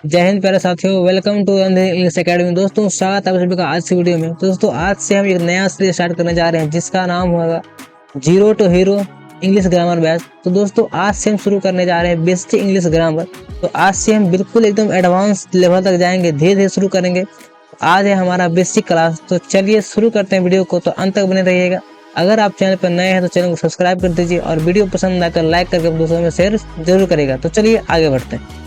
जय हिंद प्यारे साथियों, वेलकम टू इंग्लिश एकेडमी। दोस्तों स्वागत है आप सभी का आज की वीडियो में। तो दोस्तों आज से हम एक नया सीरीज स्टार्ट करने जा रहे हैं जिसका नाम होगा zero to hero English grammar batch. तो दोस्तों आज से हम शुरू करने जा रहे हैं बेसिक इंग्लिश ग्रामर। तो आज से हम बिल्कुल एकदम एडवांस लेवल तक जाएंगे, धीरे धीरे शुरू करेंगे। आज है हमारा बेसिक क्लास, तो चलिए शुरू करते हैं वीडियो को। तो अंत तक बने रहिएगा। अगर आप चैनल पर नए हैं तो चैनल को सब्सक्राइब कर दीजिए और वीडियो पसंद आए तो लाइक करके दोस्तों में शेयर जरूर करेगा। तो चलिए आगे बढ़ते हैं।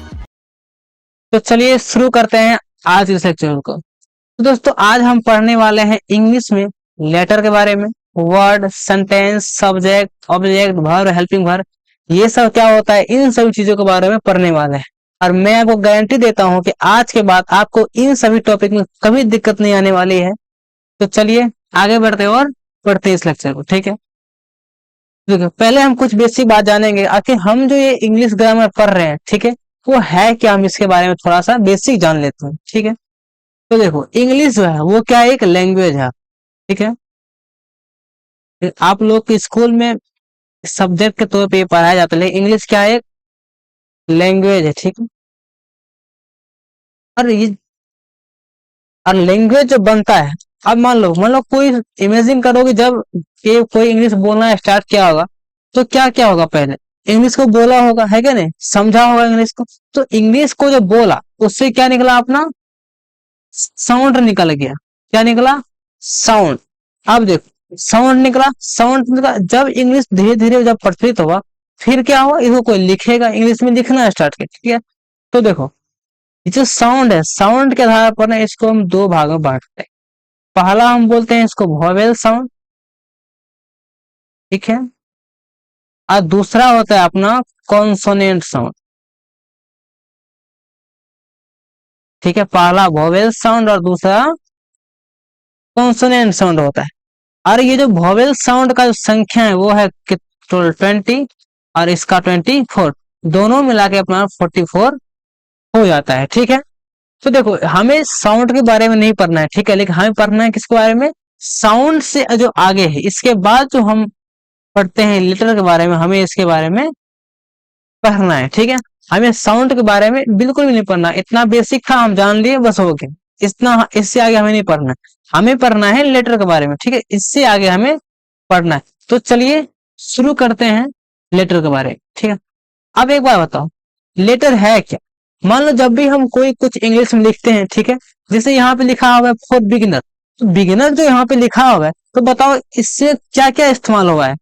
तो चलिए शुरू करते हैं आज इस लेक्चर को। तो दोस्तों आज हम पढ़ने वाले हैं इंग्लिश में लेटर के बारे में, word, sentence, subject, object, verb, helping verb, ये सब क्या होता है, इन सभी चीजों के बारे में पढ़ने वाले हैं। और मैं आपको गारंटी देता हूं कि आज के बाद आपको इन सभी टॉपिक में कभी दिक्कत नहीं आने वाली है। तो चलिए आगे बढ़ते हैं और पढ़ते हैं इस लेक्चर को, ठीक है। देखो पहले हम कुछ बेसिक बात जानेंगे, आखिर हम जो ये इंग्लिश ग्रामर पढ़ रहे हैं, ठीक है, वो है क्या, हम इसके बारे में थोड़ा सा बेसिक जान लेते हैं, ठीक है। तो देखो इंग्लिश जो है वो क्या एक लैंग्वेज है, ठीक है। आप लोग के स्कूल में सब्जेक्ट के तौर पे ये पढ़ाया जाता है, लेकिन इंग्लिश क्या है, एक लैंग्वेज है, ठीक है। और ये और लैंग्वेज जो बनता है, अब मान लो कोई इमेजिन करोगे जब ये कोई इंग्लिश बोलना स्टार्ट किया होगा तो क्या क्या होगा, पहले इंग्लिश को बोला होगा, है क्या नहीं, समझा होगा इंग्लिश को। तो इंग्लिश को जो बोला उससे क्या निकला, अपना साउंड निकल गया। क्या निकला, साउंड। अब देखो साउंड निकला, साउंड निकला, जब इंग्लिश धीरे धीरे जब प्रचलित हुआ फिर क्या हुआ, इसको कोई लिखेगा, इंग्लिश में लिखना स्टार्ट किया, ठीक है। तो देखो ये जो साउंड है, साउंड के आधार पर ना इसको हम दो भागों में बांटते हैं। पहला हम बोलते हैं इसको वोवेल साउंड, ठीक है। और दूसरा होता है अपना कॉन्सोनेंट साउंड, ठीक है। पहला वोवेल साउंड और दूसरा कॉन्सोनेंट साउंड होता है। और ये जो वोवेल साउंड का जो संख्या है वो है 20 और इसका 24, दोनों मिला के अपना 44 हो जाता है, ठीक है। तो देखो हमें साउंड के बारे में नहीं पढ़ना है, ठीक है, लेकिन हमें पढ़ना है किसके बारे में, साउंड से जो आगे है, इसके बाद जो हम पढ़ते हैं लेटर के बारे में, हमें इसके बारे में पढ़ना है, ठीक है। हमें साउंड के बारे में बिल्कुल भी नहीं पढ़ना, इतना बेसिक था हम जान लिए बस हो गया, इतना, इससे आगे हमें नहीं पढ़ना। हमें पढ़ना है लेटर के बारे में, ठीक है, इससे आगे हमें पढ़ना है। तो चलिए शुरू करते हैं लेटर के बारे में, ठीक है। अब एक बार बताओ लेटर है क्या। मान लो जब भी हम कोई कुछ इंग्लिश में लिखते हैं, ठीक है, जैसे यहाँ पे लिखा हुआ है फॉर बिगिनर, तो बिगिनर जो यहाँ पे लिखा हुआ है, तो बताओ इससे क्या क्या इस्तेमाल हुआ है।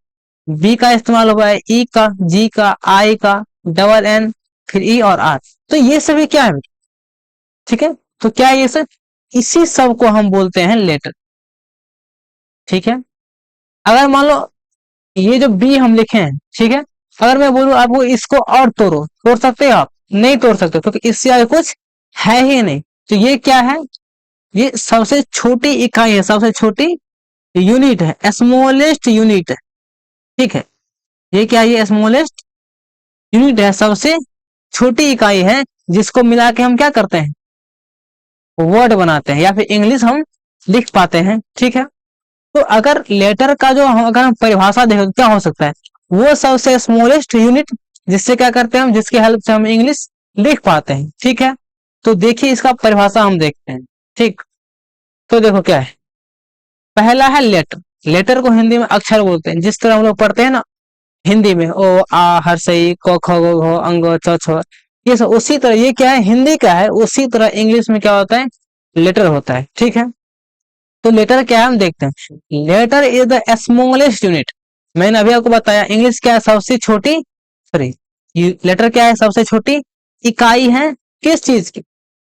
बी का इस्तेमाल हुआ है, ई का, जी का, आई का, डबल एन, फिर ई और आर। तो ये सभी क्या है, ठीक है। तो क्या ये सब, इसी सब को हम बोलते हैं लेटर, ठीक है। अगर मान लो ये जो बी हम लिखे हैं, ठीक है, अगर मैं बोलूं आपको इसको और तोड़ो, तोड़ सकते हो आप, नहीं तोड़ सकते, क्योंकि इससे आगे कुछ है ही नहीं। तो ये क्या है, ये सबसे छोटी इकाई है, सबसे छोटी यूनिट है, स्मॉलेस्ट यूनिट है, ठीक है। ये क्या है, ये स्मॉलेस्ट यूनिट है, सबसे छोटी इकाई है, जिसको मिला के हम क्या करते हैं, वर्ड बनाते हैं या फिर इंग्लिश हम लिख पाते हैं, ठीक है। तो अगर लेटर का जो हम अगर हम परिभाषा देखें तो क्या हो सकता है, वो सबसे स्मॉलेस्ट यूनिट जिससे क्या करते हैं हम, जिसकी हेल्प से हम इंग्लिश लिख पाते हैं, ठीक है। तो देखिए इसका परिभाषा हम देखते हैं, ठीक। तो देखो क्या है, पहला है लेटर। लेटर को हिंदी में अक्षर बोलते हैं, जिस तरह हम लोग पढ़ते हैं ना हिंदी में, ओ आ हर्षई क ख ग घ अंग च छ, ये सब उसी तरह ये क्या है, हिंदी का है, उसी तरह इंग्लिश में क्या होता है, लेटर होता है, ठीक है। तो लेटर क्या है हम देखते हैं, letter is the smallest unit. मैंने अभी आपको बताया इंग्लिश क्या है, सबसे छोटी, सॉरी लेटर क्या है, सबसे छोटी इकाई है, किस चीज की,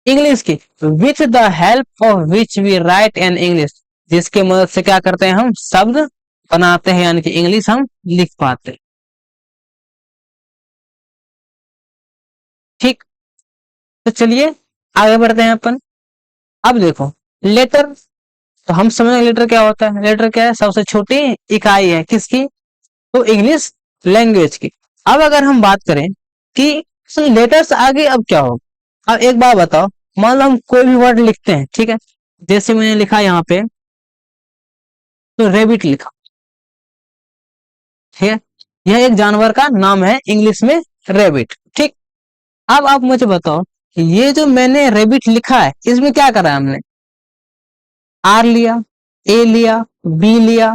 इंग्लिश की। With the help of which we write in English, जिसके मदद से क्या करते हैं हम शब्द बनाते हैं, यानी कि इंग्लिश हम लिख पाते हैं, ठीक। तो चलिए आगे बढ़ते हैं अपन। अब देखो लेटर, तो हम समझ लेटर क्या होता है, लेटर क्या है, सबसे छोटी इकाई है, किसकी, तो इंग्लिश लैंग्वेज की। अब अगर हम बात करें कि लेटर्स आगे अब क्या होगा, अब एक बात बताओ, मान लो हम कोई भी वर्ड लिखते हैं, ठीक है, जैसे मैंने लिखा यहाँ पे, तो रेबिट लिखा, ठीक है, यह एक जानवर का नाम है इंग्लिश में रेबिट, ठीक। अब आप मुझे बताओ ये जो मैंने रेबिट लिखा है इसमें क्या करा है हमने, आर लिया, ए लिया, बी लिया,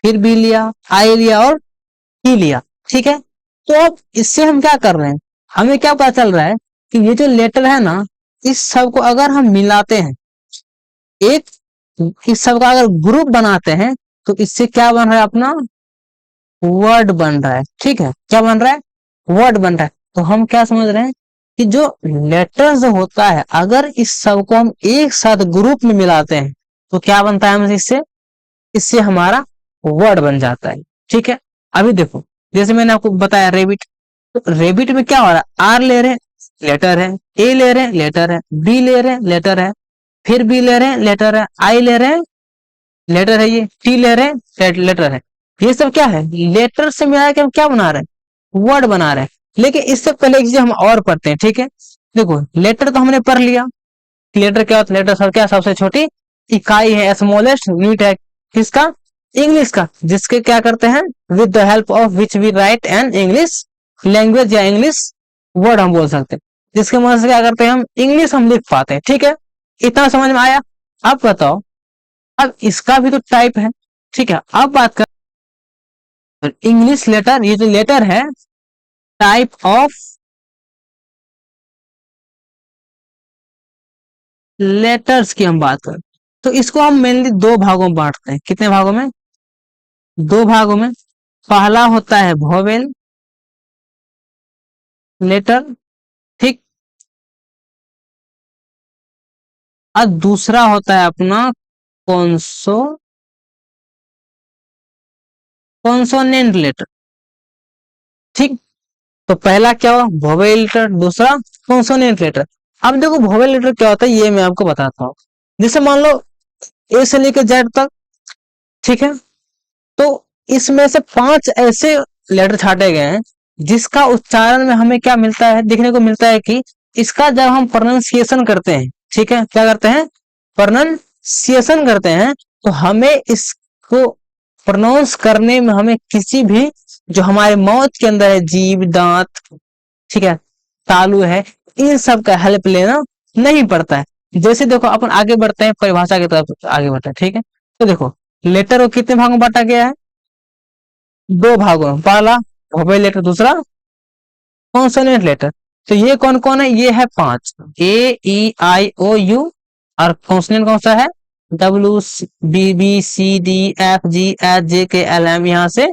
फिर बी लिया, आई लिया और टी लिया, ठीक है। तो अब इससे हम क्या कर रहे हैं, हमें क्या पता चल रहा है कि ये जो लेटर है ना, इस सब को अगर हम मिलाते हैं, एक इस सब का अगर ग्रुप बनाते हैं, तो इससे क्या बन रहा है अपना, वर्ड बन रहा है, ठीक है। क्या बन रहा है, वर्ड बन रहा है। तो हम क्या समझ रहे हैं कि जो लेटर्स होता है, अगर इस सब को हम एक साथ ग्रुप में मिलाते हैं तो क्या बनता है हमसे, इससे इससे हमारा वर्ड बन जाता है, ठीक है। अभी देखो, जैसे मैंने आपको बताया रेबिट, तो रेबिट में क्या हो रहा है, आर ले रहे हैं, लेटर है, ए ले रहे हैं, लेटर है, बी ले रहे हैं, लेटर है, फिर बी ले रहे हैं, लेटर है, आई ले रहे हैं, लेटर है, ये टी ले रहे हैं, लेटर है। ये सब क्या है, लेटर से मिला के हम क्या बना रहे हैं, वर्ड बना रहे हैं। लेकिन इससे पहले एक चीज हम और पढ़ते हैं, ठीक है। देखो, लेटर तो हमने पढ़ लिया, लेटर क्या होता है, लेटर सब क्या, सबसे छोटी इकाई है, स्मॉलेस्ट यूनिट है, किसका, इंग्लिश का, जिसके क्या करते हैं, with the help of which we write an English language या इंग्लिश वर्ड हम बोल सकते हैं, जिसके मदद से क्या करते हैं, हम इंग्लिश हम लिख पाते हैं, ठीक है। इतना समझ में आया। अब बताओ, अब इसका भी तो टाइप है, ठीक है। अब बात कर इंग्लिश लेटर, ये जो लेटर है, टाइप ऑफ लेटर्स की हम बात करें, तो इसको हम मेनली दो भागों में बांटते हैं। कितने भागों में, दो भागों में। पहला होता है वोवेल लेटर, ठीक, और दूसरा होता है अपना कॉन्सो कॉन्सोनेंट लेटर, ठीक। तो पहला क्या हुआ, वोवेल लेटर, दूसरा कॉन्सोनेंट लेटर। अब देखो वोवेल लेटर क्या होता है, ये मैं आपको बताता हूँ। जैसे मान लो ए से लेकर जेड तक, ठीक है। तो इसमें से 5 ऐसे लेटर छाटे गए हैं जिसका उच्चारण में हमें क्या मिलता है, देखने को मिलता है कि इसका जब हम प्रोनाउंसिएशन करते हैं, ठीक है, क्या करते हैं, प्रोनाउंसिएशन करते हैं, तो हमें इसको प्रोनाउंस करने में हमें किसी भी जो हमारे माउथ के अंदर है, जीभ, दांत, ठीक है, तालु है, इन सब का हेल्प लेना नहीं पड़ता है। जैसे देखो, अपन आगे बढ़ते हैं, परिभाषा की तरफ आगे बढ़ते हैं, ठीक है। तो देखो, लेटर को कितने भागों में बांटा गया है, दो भागों में। पहला वोवेल लेटर, दूसरा कॉन्सोनेंट लेटर। तो ये कौन कौन है, ये है 5, ए ई आई ओ यू, और कॉन्सोनेंट कौन सा है, W B B C D F G H J K L M, यहाँ से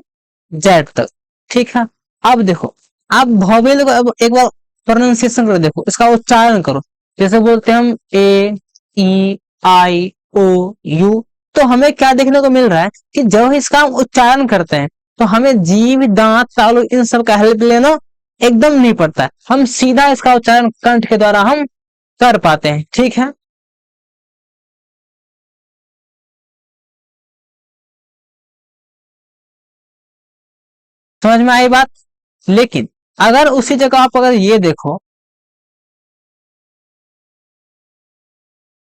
जेड तक, ठीक है। अब देखो, आप वोवेल को अब एक बार प्रोनाउंसिएशन करो, देखो इसका उच्चारण करो। जैसे बोलते हैं हम ए ई आई ओ यू, तो हमें क्या देखने को मिल रहा है कि जब इसका हम उच्चारण करते हैं, तो हमें जीभ, दांत, तालु, इन सब का हेल्प लेना एकदम नहीं पड़ता है, हम सीधा इसका उच्चारण कंठ के द्वारा हम कर पाते हैं, ठीक है। समझ में आई बात। लेकिन अगर उसी जगह आप अगर ये देखो,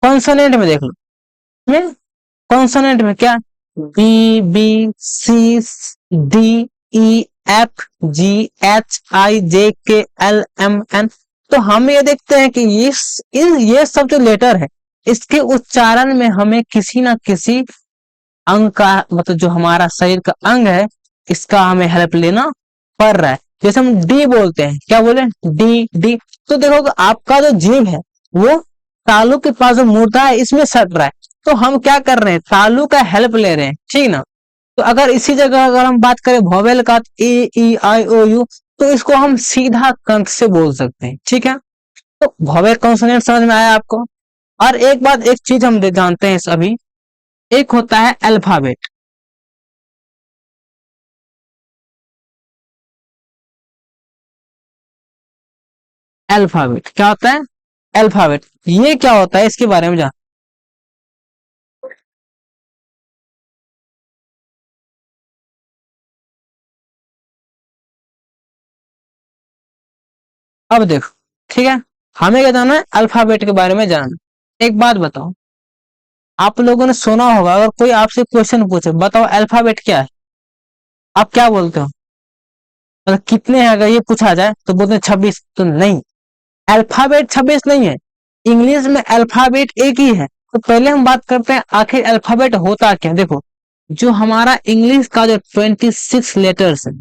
कॉन्सोनेंट में देख लो, में कॉन्सोनेंट में क्या, B B C D E F G H I J K L M N, तो हम ये देखते हैं कि ये सब जो लेटर है, इसके उच्चारण में हमें किसी ना किसी अंग का, मतलब जो हमारा शरीर का अंग है, इसका हमें हेल्प लेना पड़ रहा है। जैसे हम डी बोलते हैं, क्या बोले, डी डी, तो देखो आपका जो जीभ है वो तालु के पास जो मुर्दा है इसमें सट रहा है, तो हम क्या कर रहे हैं, तालु का हेल्प ले रहे हैं, ठीक ना। तो अगर इसी जगह अगर हम बात करें वोवेल का, ए ई आई ओ यू, तो इसको हम सीधा कंठ से बोल सकते हैं, ठीक है। तो वोवेल कॉन्सोनेंट समझ में आया आपको। और एक बात, एक चीज हम जानते हैं अभी, एक होता है अल्फाबेट। अल्फाबेट क्या होता है, अल्फाबेट ये क्या होता है, इसके बारे में जान। अब देखो, ठीक है, हमें क्या जानना है, अल्फाबेट के बारे में जानना। एक बात बताओ, आप लोगों ने सुना होगा, अगर कोई आपसे क्वेश्चन पूछे, बताओ अल्फाबेट क्या है, आप क्या बोलते हो, मतलब कितने हैं, अगर ये पूछा जाए तो बोलते हैं 26, तो नहीं, अल्फाबेट 26 नहीं है, इंग्लिश में अल्फाबेट एक ही है। तो पहले हम बात करते हैं आखिर अल्फाबेट होता क्या। देखो, जो हमारा इंग्लिश का जो 26 लेटर्स है,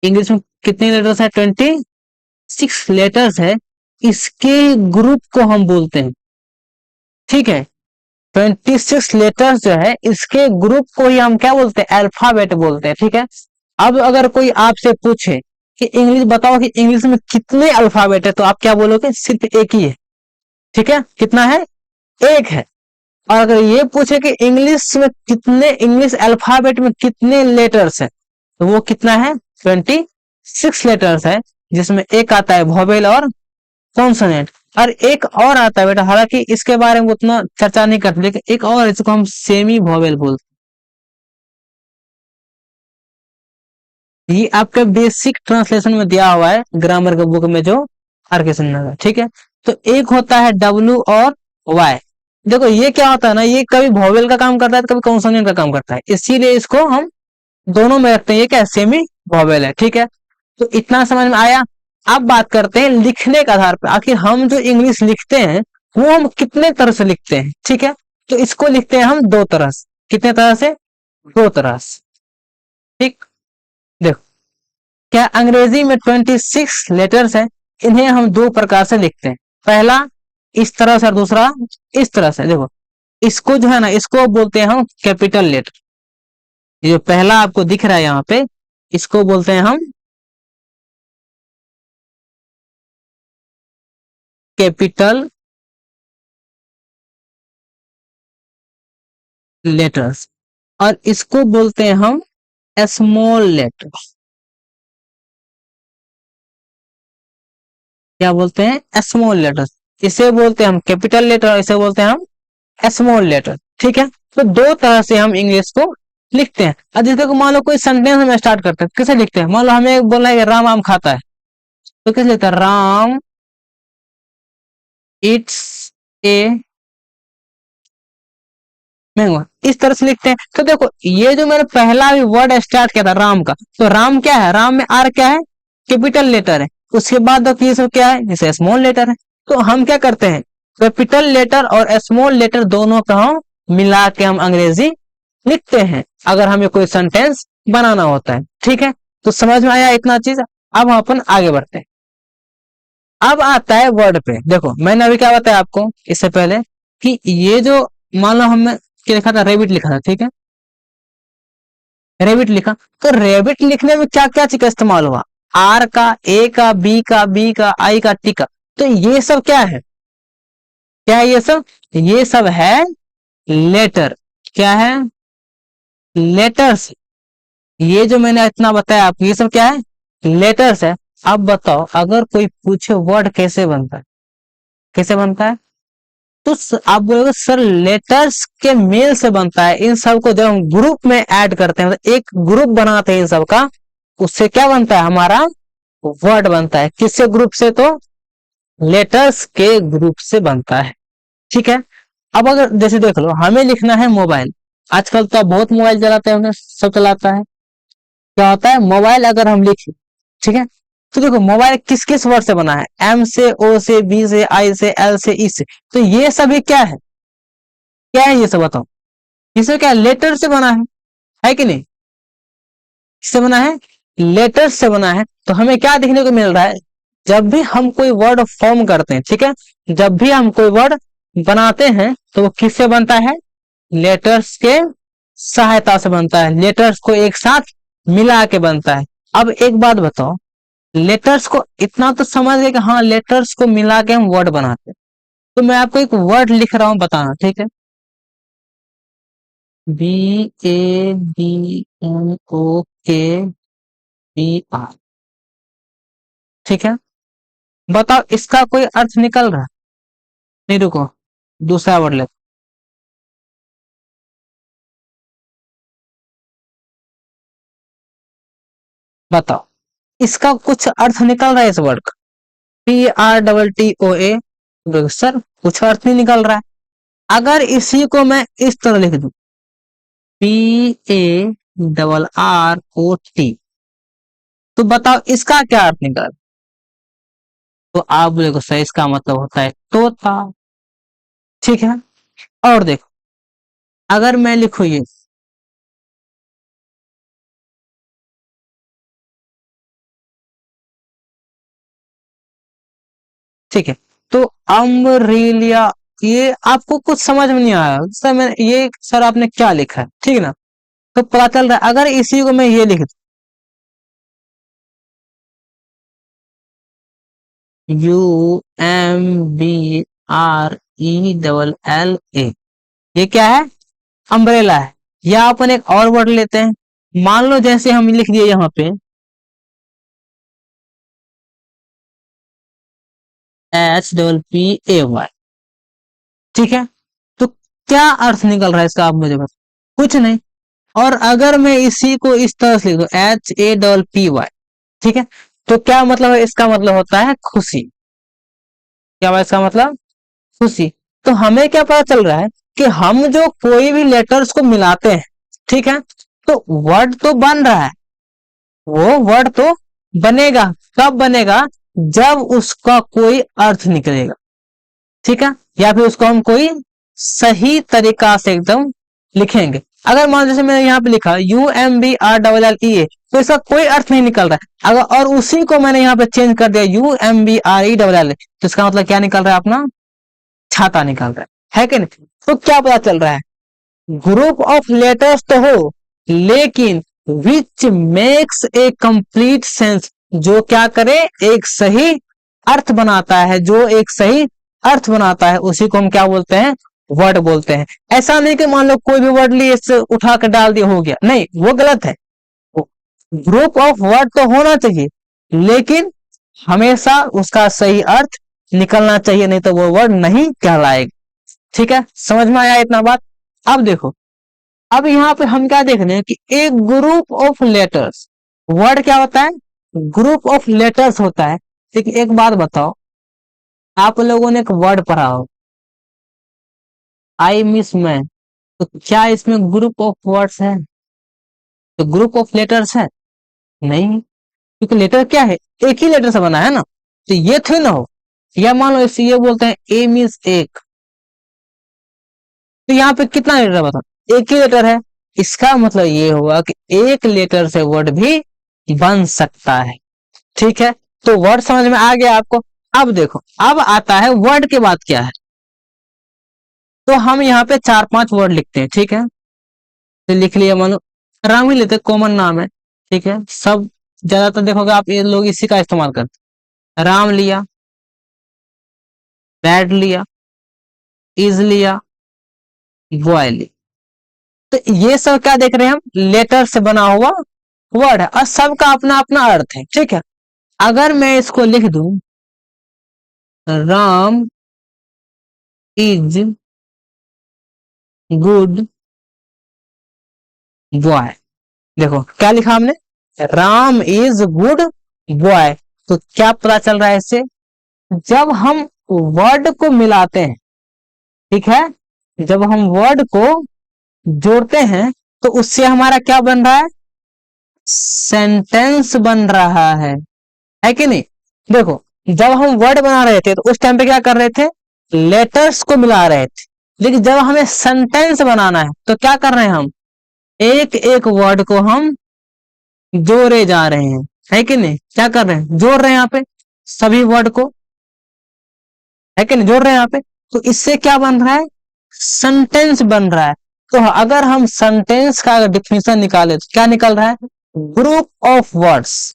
इंग्लिश में कितने लेटर्स है, 26 लेटर्स है, इसके ग्रुप को हम बोलते हैं, ठीक है। 26 लेटर्स जो है इसके ग्रुप को ही हम क्या बोलते हैं, अल्फाबेट बोलते हैं, ठीक है। अब अगर कोई आपसे पूछे कि इंग्लिश बताओ कि इंग्लिश में कितने अल्फाबेट है, तो आप क्या बोलोगे, सिर्फ एक ही है, ठीक है। कितना है, एक है। और अगर ये पूछे कि इंग्लिश में कितने, इंग्लिश अल्फाबेट में कितने लेटर्स है, तो वो कितना है, 26 लेटर्स है, जिसमें एक आता है वोवेल और कॉन्सोनेंट, और एक और आता है बेटा, हालांकि इसके बारे में उतना चर्चा नहीं करते, लेकिन एक और इसको हम सेमी वोवेल बोलते हैं। ये आपके बेसिक ट्रांसलेशन में दिया हुआ है ग्रामर के बुक में, जो आर के सिन्हा का, ठीक है। तो एक होता है डब्ल्यू और वाई। देखो ये क्या होता है ना, ये कभी वोवेल का काम करता है, कभी कॉन्सोनेंट का काम करता है, इसीलिए इसको हम दोनों में रखते हैं। ये क्या, सेमी वोवेल है, ठीक है। तो इतना समझ में आया। अब बात करते हैं लिखने के आधार पर, आखिर हम जो इंग्लिश लिखते हैं वो हम कितने तरह से लिखते हैं, ठीक है। तो इसको लिखते हैं हम दो तरह से। कितने तरह से, दो तरह से, ठीक। देखो, क्या अंग्रेजी में 26 लेटर्स हैं, इन्हें हम दो प्रकार से लिखते हैं। पहला इस तरह से और दूसरा इस तरह से। देखो, इसको जो है ना, इसको बोलते हैं हम कैपिटल लेटर। ये जो पहला आपको दिख रहा है यहाँ पे, इसको बोलते हैं हम कैपिटल लेटर्स, और इसको बोलते हैं हम स्मॉल लेटर्स। क्या बोलते हैं, स्मॉल लेटर्स। इसे बोलते हैं हम कैपिटल लेटर, इसे बोलते हैं हम स्मॉल लेटर, ठीक है। तो दो तरह से हम इंग्लिश को लिखते हैं। अब जैसे को मान लो कोई सेंटेंस में स्टार्ट करते हैं, कैसे लिखते हैं, मान लो हमें बोलना है कि राम आम खाता है, तो कैसे लिखते हैं, राम इट्स ए मैंगो, इस तरह से लिखते हैं। तो देखो, ये जो मैंने पहला भी वर्ड स्टार्ट किया था राम का, तो राम क्या है, राम में आर क्या है, कैपिटल लेटर है। उसके बाद देखो ये सब क्या है, जैसे स्मॉल लेटर है। तो हम क्या करते हैं, कैपिटल लेटर और स्मॉल लेटर दोनों का हम मिला के हम अंग्रेजी लिखते हैं, अगर हमें कोई सेंटेंस बनाना होता है, ठीक है। तो समझ में आया इतना चीज। अब हम अपन आगे बढ़ते हैं। अब आता है वर्ड पे। देखो, मैंने अभी क्या बताया आपको इससे पहले, कि ये जो, मान लो हमने क्या लिखा था, रेबिट लिखा था, ठीक है। रेबिट लिखा, तो रेबिट लिखने में क्या क्या चीज का इस्तेमाल हुआ, आर का, ए का, बी का, आई का, टी का। तो ये सब क्या है, क्या है ये सब, ये सब है लेटर। क्या है, लेटर्स। ये जो मैंने इतना बताया आपको, ये सब क्या है, लेटर्स है। अब बताओ, अगर कोई पूछे वर्ड कैसे बनता है, कैसे बनता है, तो आप बोलोगे सर लेटर्स के मेल से बनता है। इन सब को जब हम ग्रुप में ऐड करते हैं, मतलब एक ग्रुप बनाते हैं इन सब का, उससे क्या बनता है, हमारा वर्ड बनता है। किससे ग्रुप से, तो लेटर्स के ग्रुप से बनता है, ठीक है। अब अगर जैसे देख लो, हमें लिखना है मोबाइल, आजकल तो आप बहुत मोबाइल चलाते हैं, सब चलाता है। क्या होता है, मोबाइल अगर हम लिखें, ठीक है, तो देखो मोबाइल किस किस वर्ड से बना है, एम से, ओ से, बी से, आई से, एल से, ई से। तो ये सभी क्या है, क्या है ये सब बताओ, इससे क्या लेटर से बना है कि नहीं, किससे बना है, लेटर से बना है। तो हमें क्या देखने को मिल रहा है, जब भी हम कोई वर्ड फॉर्म करते हैं, ठीक है, जब भी हम कोई वर्ड बनाते हैं, तो वो किससे बनता है, लेटर्स के सहायता से बनता है, लेटर्स को एक साथ मिला के बनता है। अब एक बात बताओ, लेटर्स को इतना तो समझ गए कि हाँ लेटर्स को मिला के हम वर्ड बनाते हैं। तो मैं आपको एक वर्ड लिख रहा हूं, बताना, ठीक है। B A B N O K B are, ठीक है। बताओ इसका कोई अर्थ निकल रहा है, नहीं, रुको, दूसरा वर्ड ले। बताओ इसका कुछ अर्थ निकल रहा है इस वर्ड का, P R double T O A, sir कुछ अर्थ नहीं निकल रहा है। अगर इसी को मैं इस तरह लिख दूं, P A double R O T, तो बताओ इसका क्या अर्थ निकल, तो आप देखो सही, इसका मतलब होता है तोता। ठीक है। और देखो, अगर मैं लिखूं ये, ठीक है, तो अम्ब्रेलिया, ये आपको कुछ समझ में नहीं आया सर, मैं ये सर आपने क्या लिखा है, ठीक है ना। तो पता चल रहा है, अगर इसी को मैं ये लिख U M B R E double L A, ये क्या है, अम्ब्रेला है। या अपन एक और वर्ड लेते हैं, मान लो जैसे हम लिख दिए यहाँ पे H double P A Y, ठीक है, तो क्या अर्थ निकल रहा है इसका, आप मुझे बताओ, कुछ नहीं। और अगर मैं इसी को इस तरह से लिख दूं H A double P Y, ठीक है, तो क्या मतलब है, इसका मतलब होता है खुशी। क्या हुआ इसका मतलब, खुशी। तो हमें क्या पता चल रहा है कि हम जो कोई भी लेटर्स को मिलाते हैं, ठीक है, तो वर्ड तो बन रहा है, वो वर्ड तो बनेगा, कब बनेगा, जब उसका कोई अर्थ निकलेगा, ठीक है, या फिर उसको हम कोई सही तरीका से एकदम लिखेंगे। अगर मान लो जैसे मैंने यहाँ पे लिखा U M B R double L E A, तो इसका कोई अर्थ नहीं निकल रहा है। अगर और उसी को मैंने यहाँ पे चेंज कर दिया U M B R E double L, तो इसका मतलब क्या निकल रहा है अपना, छाता निकल रहा है कि नहीं। तो क्या पता चल रहा है, ग्रुप ऑफ लेटर्स तो हो, लेकिन which makes a complete sense, जो क्या करे, एक सही अर्थ बनाता है, जो एक सही अर्थ बनाता है, उसी को हम क्या बोलते हैं, वर्ड बोलते हैं। ऐसा नहीं कि मान लो कोई भी वर्ड लिए इससे उठा कर डाल दिया हो गया, नहीं, वो गलत है। ग्रुप ऑफ वर्ड तो होना चाहिए, लेकिन हमेशा उसका सही अर्थ निकलना चाहिए, नहीं तो वो वर्ड नहीं कहलाएगा। ठीक है, समझ में आया इतना बात। अब देखो, अब यहाँ पे हम क्या देख रहे हैं कि एक ग्रुप ऑफ लेटर्स, वर्ड क्या होता है, ग्रुप ऑफ लेटर्स होता है। ठीक, एक बात बताओ, आप लोगों ने एक वर्ड पढ़ा हो, आई मिस मैं, तो क्या इसमें ग्रुप ऑफ वर्ड्स है, तो ग्रुप ऑफ लेटर्स है, नहीं, क्योंकि लेटर क्या है, एक ही लेटर से बना है ना, तो ये थे ना हो। या मान लो इसे ये बोलते हैं ए मीन्स एक, तो यहाँ पे कितना लेटर बता, एक ही लेटर है, इसका मतलब ये हुआ कि एक लेटर से वर्ड भी बन सकता है। ठीक है, तो वर्ड समझ में आ गया आपको। अब देखो, अब आता है वर्ड के बाद क्या है, तो हम यहाँ पे 4-5 वर्ड लिखते हैं, ठीक है, तो लिख लिया, मानो राम ही लेते, कॉमन नाम है, ठीक है, सब ज्यादातर देखोगे आप ये लोग इसी का इस्तेमाल करते हैं। राम लिया, बैड लिया, इज लिया, बॉय लिया, तो ये सब क्या देख रहे हैं हम, लेटर से बना हुआ वर्ड है, और सबका अपना अपना अर्थ है। ठीक है, अगर मैं इसको लिख दूं राम इज गुड बॉय, देखो क्या लिखा हमने, राम इज गुड बॉय, तो क्या पता चल रहा है इससे, जब हम वर्ड को मिलाते हैं, ठीक है, जब हम वर्ड को जोड़ते हैं, तो उससे हमारा क्या बन रहा है, सेंटेंस बन रहा है कि नहीं। देखो, जब हम वर्ड बना रहे थे तो उस टाइम पे क्या कर रहे थे, लेटर्स को मिला रहे थे, लेकिन जब हमें सेंटेंस बनाना है तो क्या कर रहे हैं हम, एक एक वर्ड को हम जोड़े जा रहे हैं, है कि नहीं, क्या कर रहे हैं, जोड़ रहे हैं यहाँ पे सभी वर्ड को, है कि नहीं, जोड़ रहे हैं यहाँ पे, तो इससे क्या बन रहा है, सेंटेंस बन रहा है। तो अगर हम सेंटेंस का डिफिनेशन निकाले तो क्या निकल रहा है, ग्रुप ऑफ वर्ड्स,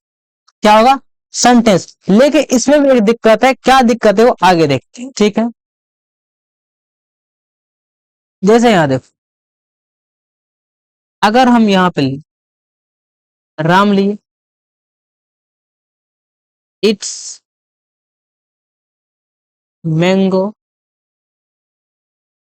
क्या होगा, सेंटेंस। लेकिन इसमें भी एक दिक्कत है, क्या दिक्कत है वो आगे देखते हैं। ठीक है, जैसे यहां देखो, अगर हम यहाँ पे राम लिए, इट्स मैंगो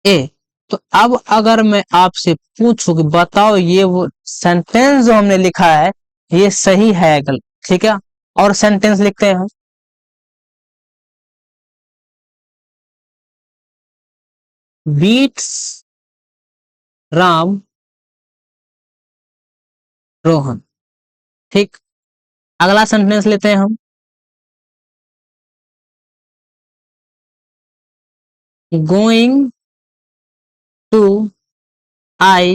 ए, तो अब अगर मैं आपसे पूछूं कि बताओ ये वो सेंटेंस जो हमने लिखा है, ये सही है या गलत, ठीक है, और सेंटेंस लिखते हैं हम, बीट्स राम रोहन, ठीक, अगला सेंटेंस लेते हैं हम, गोइंग टू आई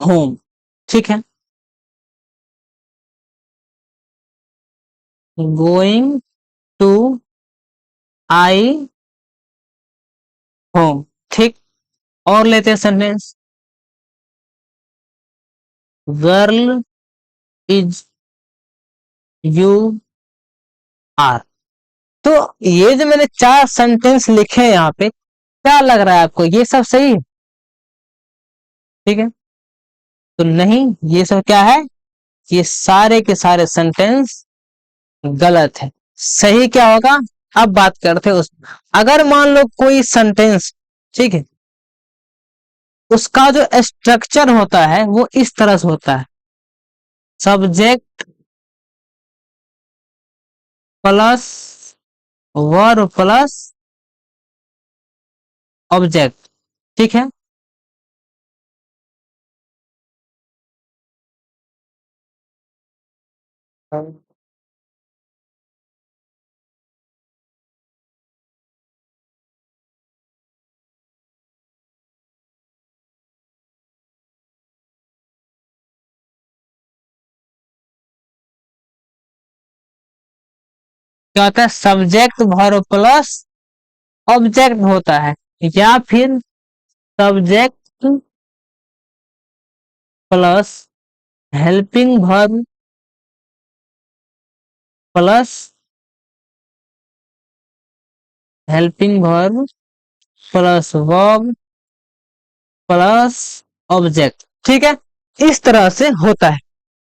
होम, ठीक है। गोइंग टू आई होम, ठीक। और लेते हैं sentence, girl is you are. तो ये जो मैंने चार सेंटेंस लिखे हैं यहाँ पे, क्या लग रहा है आपको ये सब सही है? ठीक है, तो नहीं, ये सब क्या है, ये सारे के सारे सेंटेंस गलत है। सही क्या होगा, अब बात करते हैं उस, अगर मान लो कोई सेंटेंस, ठीक है, उसका जो स्ट्रक्चर होता है वो इस तरह से होता है, subject plus verb plus object, ठीक है। क्या होता है, सब्जेक्ट वर्ब प्लस ऑब्जेक्ट होता है, या फिर subject plus helping verb plus helping verb plus verb plus object, ठीक है। इस तरह से होता है।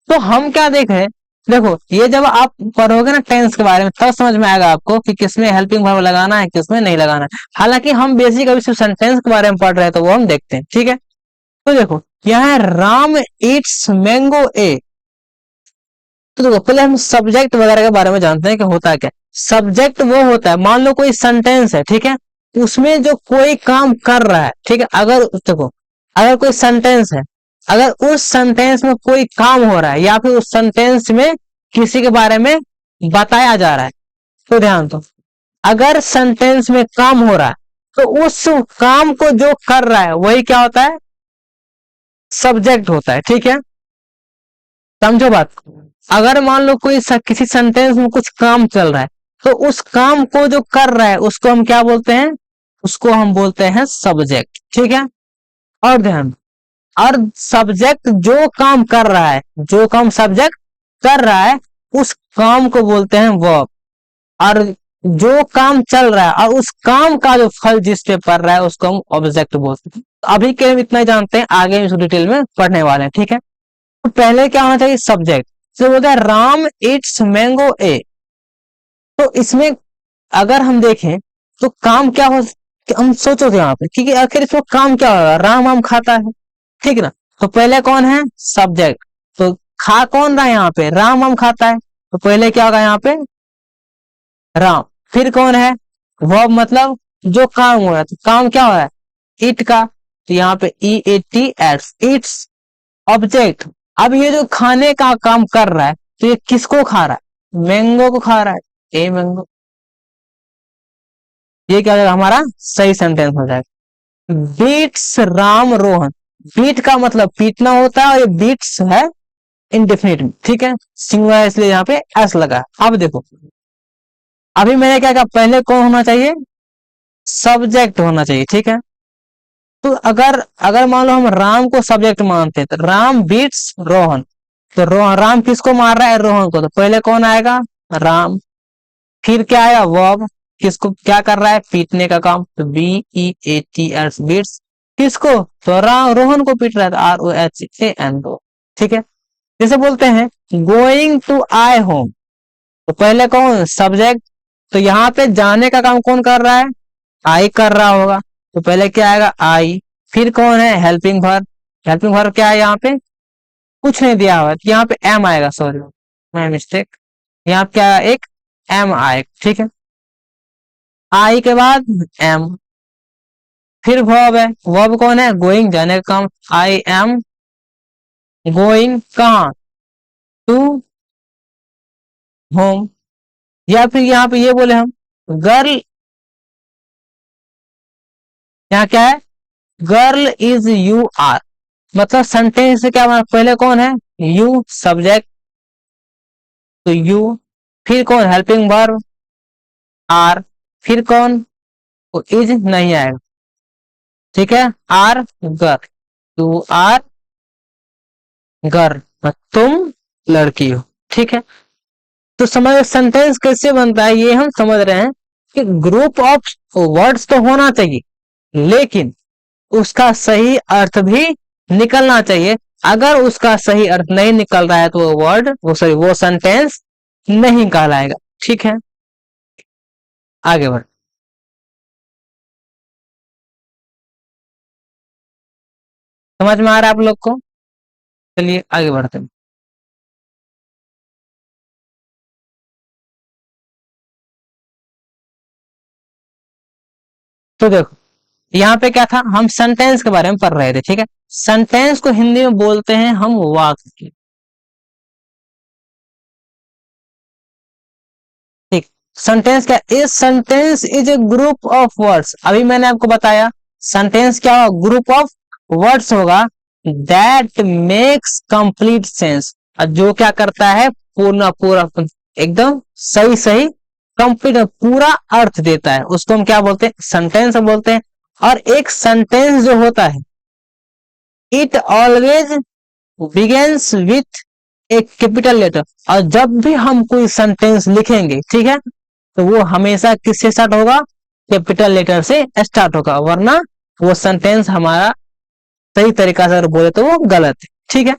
तो हम क्या देख रहे हैं, देखो ये जब आप पढ़ोगे ना टेंस के बारे में तब समझ में आएगा आपको कि किसमें हेल्पिंग वर्ब लगाना है, किसमें नहीं लगाना है। हालांकि हम बेसिक अभी सिर्फ सेंटेंस के बारे में पढ़ रहे हैं, तो वो हम देखते हैं, ठीक है। तो देखो यहाँ है राम ईट्स मैंगो ए। तो देखो पहले हम सब्जेक्ट वगैरह के बारे में जानते हैं कि होता क्या। सब्जेक्ट वो होता है, मान लो कोई सेंटेंस है, ठीक है, उसमें जो कोई काम कर रहा है, ठीक है, अगर देखो अगर कोई सेंटेंस है, अगर उस सेंटेंस में कोई काम हो रहा है या फिर उस सेंटेंस में किसी के बारे में बताया जा रहा है, तो ध्यान दो, अगर सेंटेंस में काम हो रहा है तो उस काम को जो कर रहा है वही क्या होता है, सब्जेक्ट होता है, ठीक है। समझो बात को। अगर मान लो कोई किसी सेंटेंस में कुछ काम चल रहा है, तो उस काम को जो कर रहा है उसको हम क्या बोलते हैं, उसको हम बोलते हैं सब्जेक्ट, ठीक है। और ध्यान, और सब्जेक्ट जो काम कर रहा है, जो काम सब्जेक्ट कर रहा है उस काम को बोलते हैं वर्ब। और जो काम चल रहा है और उस काम का जो फल जिस पे पड़ रहा है उसको हम ऑब्जेक्ट बोलते हैं। तो अभी के लिए हम इतना ही जानते हैं, आगे इस डिटेल में पढ़ने वाले हैं, ठीक है। तो पहले क्या होना चाहिए, सब्जेक्ट। तो बोलता है राम इट्स मैंगो ए। तो इसमें अगर हम देखें तो काम क्या हो, कि हम सोचो यहाँ पे क्योंकि आखिर इसमें काम क्या होगा, राम आम खाता है, ठीक है ना। तो पहले कौन है, सब्जेक्ट। तो खा कौन रहा है यहाँ पे, राम आम खाता है, तो पहले क्या होगा यहाँ पे, राम। फिर कौन है, वर्ब, मतलब जो काम हो रहा है, तो काम क्या हो रहा है, इट का, तो यहाँ पे ई ए टी एट्स, इट्स ऑब्जेक्ट। अब ये जो खाने का काम कर रहा है, तो ये किसको खा रहा है, मैंगो को खा रहा है, ए मैंगो। ये क्या हो जाएगा, हमारा सही सेंटेंस हो जाएगा। बीट्स राम रोहन। बीट का मतलब पीटना होता है और ये बीट्स है इंडेफिनिट में, ठीक है, सिंगुलर है इसलिए यहाँ पे एस लगा। अब देखो अभी मैंने क्या कहा, पहले कौन होना चाहिए, सब्जेक्ट होना चाहिए, ठीक है। तो अगर अगर मान लो हम राम को सब्जेक्ट मानते हैं, तो राम बीट्स रोहन। तो राम किसको मार रहा है, रोहन को, तो पहले कौन आएगा, राम। फिर क्या आएगा, वर्ब, किसको क्या कर रहा है, पीटने का काम, तो B E A T S, beats किसको, तो राम रोहन को पीट रहा है, R O H A N दो, ठीक है। जैसे बोलते हैं गोइंग टू आई होम, तो पहले कौन, सब्जेक्ट। तो यहाँ पे जाने का काम कौन कर रहा है, आई कर रहा होगा, तो पहले क्या आएगा, आई। फिर कौन है, हेल्पिंग वर्ब। हेल्पिंग वर्ब क्या है, यहाँ पे कुछ नहीं दिया हुआ, तो यहाँ पे एम आएगा, सॉरी मैं मिस्टेक, यहाँ पे क्या, एक एम आएगा, ठीक है। आई के बाद एम, फिर वर्ब है, वर्ब कौन है, गोइंग, जाने का काम, आई एम गोइंग कहाँ, टू होम। या फिर यहाँ पे ये बोले हम, गर्ल यहाँ क्या है, गर्ल इज यू आर, मतलब सेंटेंस से क्या हमारा पहले कौन है, यू सब्जेक्ट, तो यू, फिर कौन हेल्पिंग वर्ब आर, फिर कौन, तो इज नहीं आएगा, ठीक है, are girl, you are girl, तुम लड़की हो, ठीक है। तो समझ सेंटेंस कैसे बनता है ये हम समझ रहे हैं कि ग्रुप ऑफ वर्ड्स तो होना चाहिए, लेकिन उसका सही अर्थ भी निकलना चाहिए। अगर उसका सही अर्थ नहीं निकल रहा है तो वो वर्ड, वो सॉरी, वो सेंटेंस नहीं कहलाएगा, ठीक है। आगे बढ़, समझ में आ रहा है आप लोग को? चलिए आगे बढ़ते हैं। तो देखो, यहाँ पे क्या था, हम सेंटेंस के बारे में पढ़ रहे थे, ठीक है। सेंटेंस को हिंदी में बोलते हैं हम वाक्य, ठीक। सेंटेंस क्या, a sentence is a group of words, अभी मैंने आपको बताया सेंटेंस क्या होगा, ग्रुप ऑफ वर्ड्स होगा, दैट मेक्स कंप्लीट सेंस, जो क्या करता है, पूर्ण पूरा एकदम सही सही कंप्लीट पूरा अर्थ देता है, उसको हम क्या बोलते हैं, सेंटेंस बोलते हैं। और एक सेंटेंस जो होता है, इट ऑलवेज बिगेन्स विथ एक कैपिटल लेटर, और जब भी हम कोई सेंटेंस लिखेंगे, ठीक है, तो वो हमेशा किससे स्टार्ट होगा, कैपिटल लेटर से स्टार्ट होगा, वरना वो सेंटेंस हमारा सही तरीका से अगर बोले तो वो गलत है, ठीक है।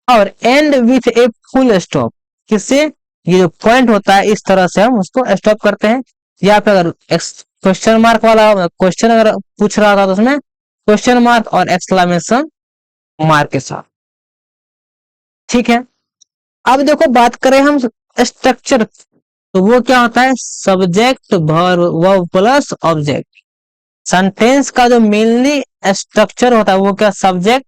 और and with a full stop, किससे, ये जो पॉइंट होता है इस तरह से हम उसको स्टॉप करते हैं। या फिर अगर क्वेश्चन मार्क वाला क्वेश्चन अगर पूछ रहा था तो उसमें क्वेश्चन मार्क और एक्सक्लेमेशन मार्क के साथ, ठीक है। अब देखो बात करें हम स्ट्रक्चर, तो वो क्या होता है, subject verb plus object. Sentence का जो मेनली स्ट्रक्चर होता है वो क्या, सब्जेक्ट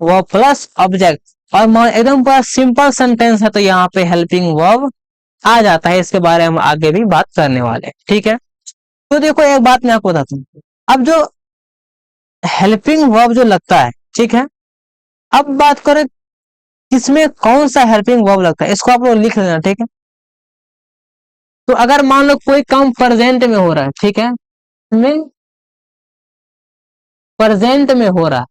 वर्ब प्लस ऑब्जेक्ट। और एकदम पूरा सिंपल सेंटेंस है तो यहाँ पे हेल्पिंग वर्ब आ जाता है, इसके बारे में हम आगे भी बात करने वाले हैं, ठीक है। तो देखो एक बात मैं आपको बताता हूँ, अब जो हेल्पिंग वर्ब जो लगता है, ठीक है, अब बात करें किसमें कौन सा हेल्पिंग वर्ब लगता है, इसको आप लोग लिख लेना, ठीक है। तो अगर मान लो कोई काम प्रेजेंट में हो रहा है, ठीक है, में प्रेजेंट में हो रहा है,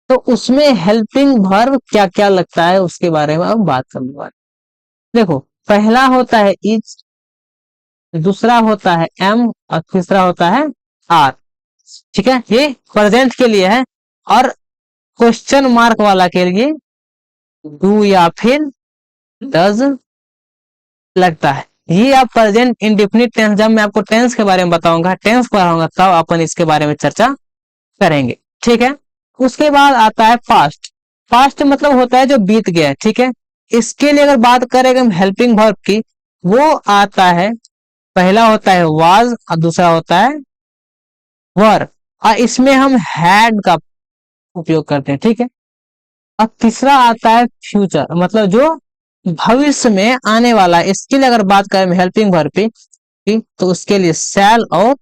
तो उसमें हेल्पिंग वर्ब क्या क्या लगता है उसके बारे में अब बात करने वाले। देखो, पहला होता है इज, दूसरा होता है एम, और तीसरा होता है आर, ठीक है, ये प्रेजेंट के लिए है। और क्वेश्चन मार्क वाला के लिए डू या फिर डज लगता है। ये आप प्रेजेंट इंडेफिनिट टेंस, जब मैं आपको टेंस के बारे में बताऊंगा, टेंस पढ़ाऊंगा, तब अपन इसके बारे में चर्चा करेंगे, ठीक है। उसके बाद आता है पास्ट, पास्ट मतलब होता है जो बीत गया है, ठीक है। इसके लिए अगर बात करें हम हेल्पिंग वर्ब की, वो आता है, पहला होता है वाज और दूसरा होता है वर, और इसमें हम हैड का उपयोग करते हैं, ठीक है। और तीसरा आता है फ्यूचर, मतलब जो भविष्य में आने वाला है। इसके लिए अगर बात करें हेल्पिंग वर्ब की, तो उसके लिए शैल और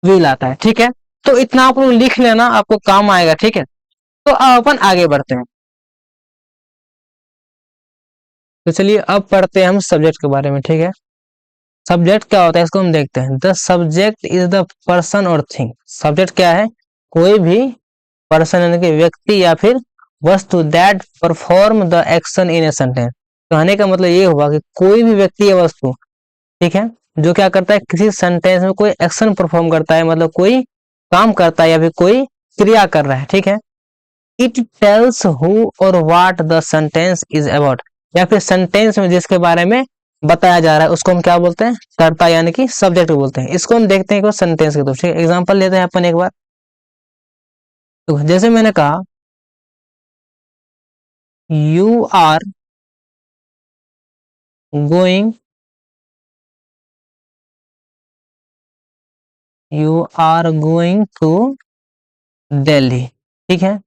विल आता है, ठीक है। तो इतना आप लोग लिख लेना, आपको काम आएगा, ठीक है। तो अब अपन आगे बढ़ते हैं, तो चलिए अब पढ़ते हैं हम सब्जेक्ट के बारे में, ठीक है। सब्जेक्ट क्या होता है इसको हम देखते हैं। The subject is the person और थिंग, सब्जेक्ट क्या है, कोई भी पर्सन यानी कि व्यक्ति या फिर वस्तु that perform the action in a sentence. कहने का मतलब ये हुआ कि कोई भी व्यक्ति या वस्तु, ठीक है, जो क्या करता है, किसी सेंटेंस में कोई एक्शन परफॉर्म करता है, मतलब कोई काम करता है या फिर कोई क्रिया कर रहा है, ठीक है। इट टेल्स हु और what the sentence is about, या फिर सेंटेंस में जिसके बारे में बताया जा रहा है उसको हम क्या बोलते हैं, कर्ता यानी कि सब्जेक्ट बोलते हैं। इसको हम देखते हैं सेंटेंस के, तो ठीक है, एग्जांपल लेते हैं अपन एक बार। तो जैसे मैंने कहा, you are going, you are going to Delhi, ठीक है,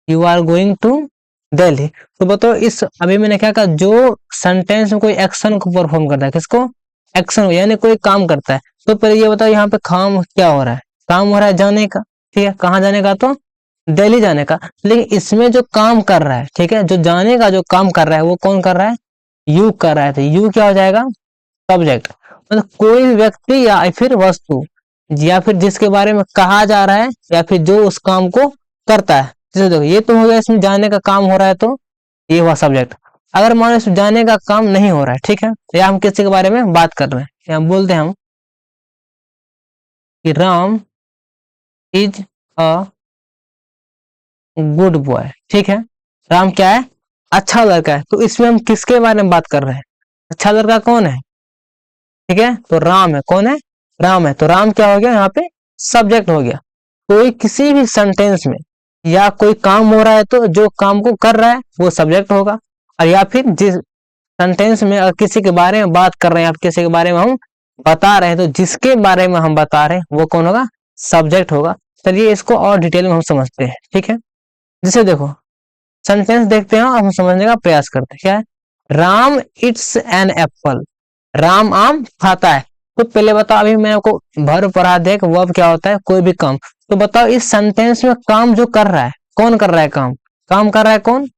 you are going to Delhi. तो बताओ, इस अभी मैंने क्या कहा, जो सेंटेंस में कोई एक्शन को परफॉर्म करता है, किसको, एक्शन यानी कोई काम करता है। तो पहले ये बताओ यहाँ पे काम क्या हो रहा है, काम हो रहा है जाने का, ठीक है, कहाँ जाने का, तो दिल्ली जाने का। लेकिन इसमें जो काम कर रहा है, ठीक है, जो जाने का जो काम कर रहा है वो कौन कर रहा है, यू कर रहा है। तो यू क्या हो जाएगा, सब्जेक्ट। मतलब कोई भी व्यक्ति या फिर वस्तु या फिर जिसके बारे में कहा जा रहा है या फिर जो उस काम को करता है। जैसे देखो ये तो हो गया, इसमें जाने का काम हो रहा है तो ये हुआ सब्जेक्ट। अगर मान लो इसमें जाने का काम नहीं हो रहा है, ठीक है, तो या हम किसी के बारे में बात कर रहे हैं, या हम बोलते हैं हम कि Ram is a good boy, ठीक है, राम क्या है, अच्छा लड़का है। तो इसमें हम किसके बारे में बात कर रहे हैं, अच्छा लड़का कौन है, ठीक है, तो राम है, कौन है, राम है। तो राम क्या हो गया यहाँ पे, सब्जेक्ट हो गया। कोई किसी भी सेंटेंस में या कोई काम हो रहा है तो जो काम को कर रहा है वो सब्जेक्ट होगा, और या फिर जिस सेंटेंस में अगर किसी के बारे में बात कर रहे हैं, आप किसी के बारे में हम बता रहे हैं, तो जिसके बारे में हम बता रहे हैं वो कौन होगा, सब्जेक्ट होगा। चलिए इसको और डिटेल में हम समझते हैं, ठीक है। जैसे देखो सेंटेंस देखते हैं और हम समझने का प्रयास करते हैं। क्या है, Ram it's an apple, Ram आम खाता है। तो पहले बताओ, अभी मैं आपको भर पढ़ा दे वर्ब क्या होता है, कोई भी काम। तो बताओ इस सेंटेंस में काम जो कर रहा है कौन कर रहा है, काम काम कर रहा है कौन,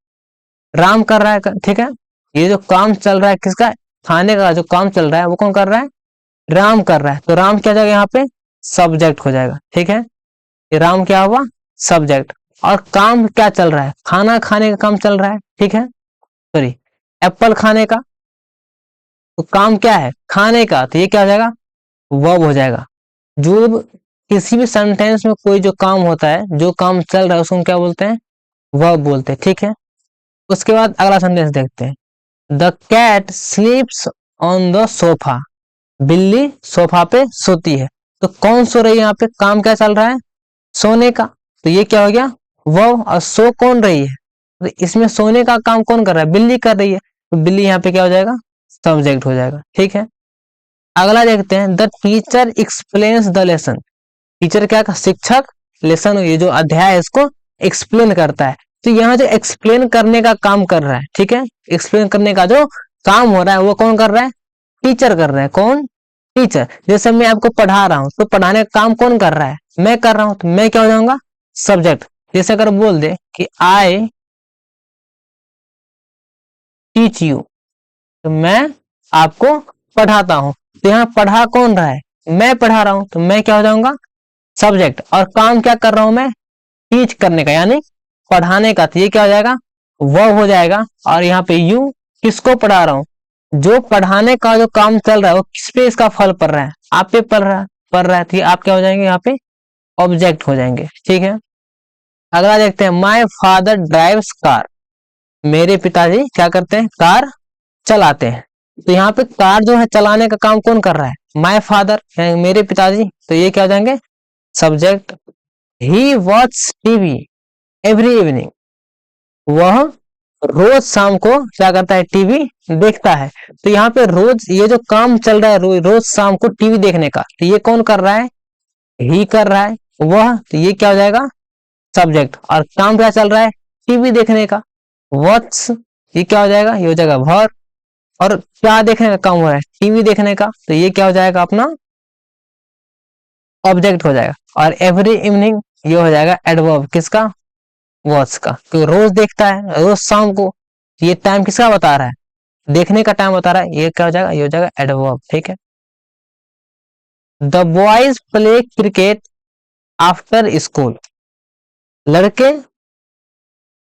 राम कर रहा है, ठीक है। ये जो काम चल रहा है किसका, खाने का जो काम चल रहा है वो कौन कर रहा है, राम कर रहा है। तो राम क्या जाएगा यहाँ पे, सब्जेक्ट हो जाएगा, ठीक है। ये राम क्या हुआ, सब्जेक्ट। और काम क्या चल रहा है, खाना खाने का काम चल रहा है, ठीक है, सॉरी एप्पल खाने का। तो काम क्या है, खाने का, तो ये क्या हो जाएगा, वर्ब हो जाएगा। जो किसी भी सेंटेंस में कोई जो काम होता है, जो काम चल रहा है उसको हम क्या बोलते हैं, वर्ब बोलते हैं, ठीक है। उसके बाद अगला सेंटेंस देखते हैं, the cat sleeps on the sofa, बिल्ली सोफा पे सोती है। तो कौन सो रही है, यहाँ पे काम क्या चल रहा है, सोने का। तो ये क्या हो गया, वर्ब। और सो कौन रही है, तो इसमें सोने का काम कौन कर रहा है, बिल्ली कर रही है। तो बिल्ली यहाँ पे क्या हो जाएगा, सब्जेक्ट हो जाएगा, ठीक है। अगला देखते हैं, the teacher explains the lesson, teacher क्या का, शिक्षक, लेसन ये जो अध्याय है इसको एक्सप्लेन करता है। तो यहाँ जो एक्सप्लेन करने का काम कर रहा है, ठीक है, एक्सप्लेन करने का जो काम हो रहा है वो कौन कर रहा है, टीचर कर रहा है, कौन, टीचर। जैसे मैं आपको पढ़ा रहा हूं तो पढ़ाने का काम कौन कर रहा है, मैं कर रहा हूं, तो मैं क्या हो जाऊंगा, सब्जेक्ट। जैसे अगर बोल दे कि आई टीच यू, तो मैं आपको पढ़ाता हूं। तो यहाँ पढ़ा कौन रहा है, मैं पढ़ा रहा हूं, तो मैं क्या हो जाऊंगा, सब्जेक्ट। और काम क्या कर रहा हूं मैं, टीच करने का यानी पढ़ाने का। तो ये क्या हो जाएगा, वर्ब हो जाएगा। और यहाँ पे यू किसको पढ़ा रहा हूं, जो पढ़ाने का जो काम चल रहा है वो किस पे इसका फल पड़ रहा है, आप पे पड़ रहा है। तो आप क्या हो जाएंगे, यहाँ पे ऑब्जेक्ट हो जाएंगे, ठीक है। अगला देखते हैं, माई फादर ड्राइव्स कार, मेरे पिताजी क्या करते हैं, कार चलाते हैं। तो यहाँ पे कार जो है चलाने का काम कौन कर रहा है, माई फादर मेरे पिताजी। तो ये क्या हो जाएंगे, सब्जेक्ट। ही वॉच टीवी एवरी इवनिंग, वह रोज शाम को क्या करता है, टीवी देखता है। तो यहाँ पे रोज ये जो काम चल रहा है, रोज शाम को टीवी देखने का, तो ये कौन कर रहा है, ही कर रहा है, वह। तो ये क्या हो जाएगा, सब्जेक्ट। और काम क्या चल रहा है, टीवी देखने का, वॉच, ये क्या हो जाएगा, ये हो जाएगा वर्ब। और क्या देखने का काम हो रहा है, टीवी देखने का, तो ये क्या हो जाएगा अपना ऑब्जेक्ट हो जाएगा। और एवरी इवनिंग ये हो जाएगा एडवर्ब, किसका, वॉच का, तो रोज देखता है, रोज शाम को। ये टाइम किसका बता रहा है, देखने का टाइम बता रहा है, ये क्या हो जाएगा, ये हो जाएगा एडवर्ब, ठीक है। The boys play cricket after school, लड़के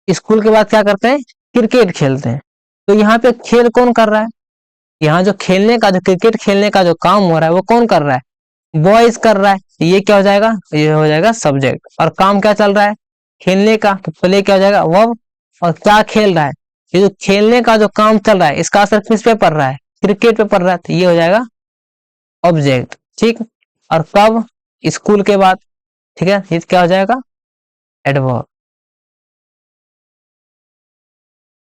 स्कूल के बाद क्या करते हैं, क्रिकेट खेलते हैं। तो यहाँ पे खेल कौन कर रहा है, यहाँ जो खेलने का, जो क्रिकेट खेलने का जो काम हो रहा है वो कौन कर रहा है, बॉयज कर रहा है। तो ये क्या हो जाएगा, ये हो जाएगा सब्जेक्ट। और काम क्या चल रहा है, खेलने का, तो प्ले क्या हो जाएगा, वर्ब। और क्या खेल रहा है, ये जो खेलने का जो काम चल रहा है इसका असर किस पे पड़ रहा है, क्रिकेट पे पड़ रहा है। तो ये हो जाएगा ऑब्जेक्ट, ठीक। और कब, स्कूल के बाद, ठीक है, ये क्या हो जाएगा, एडवर्ब।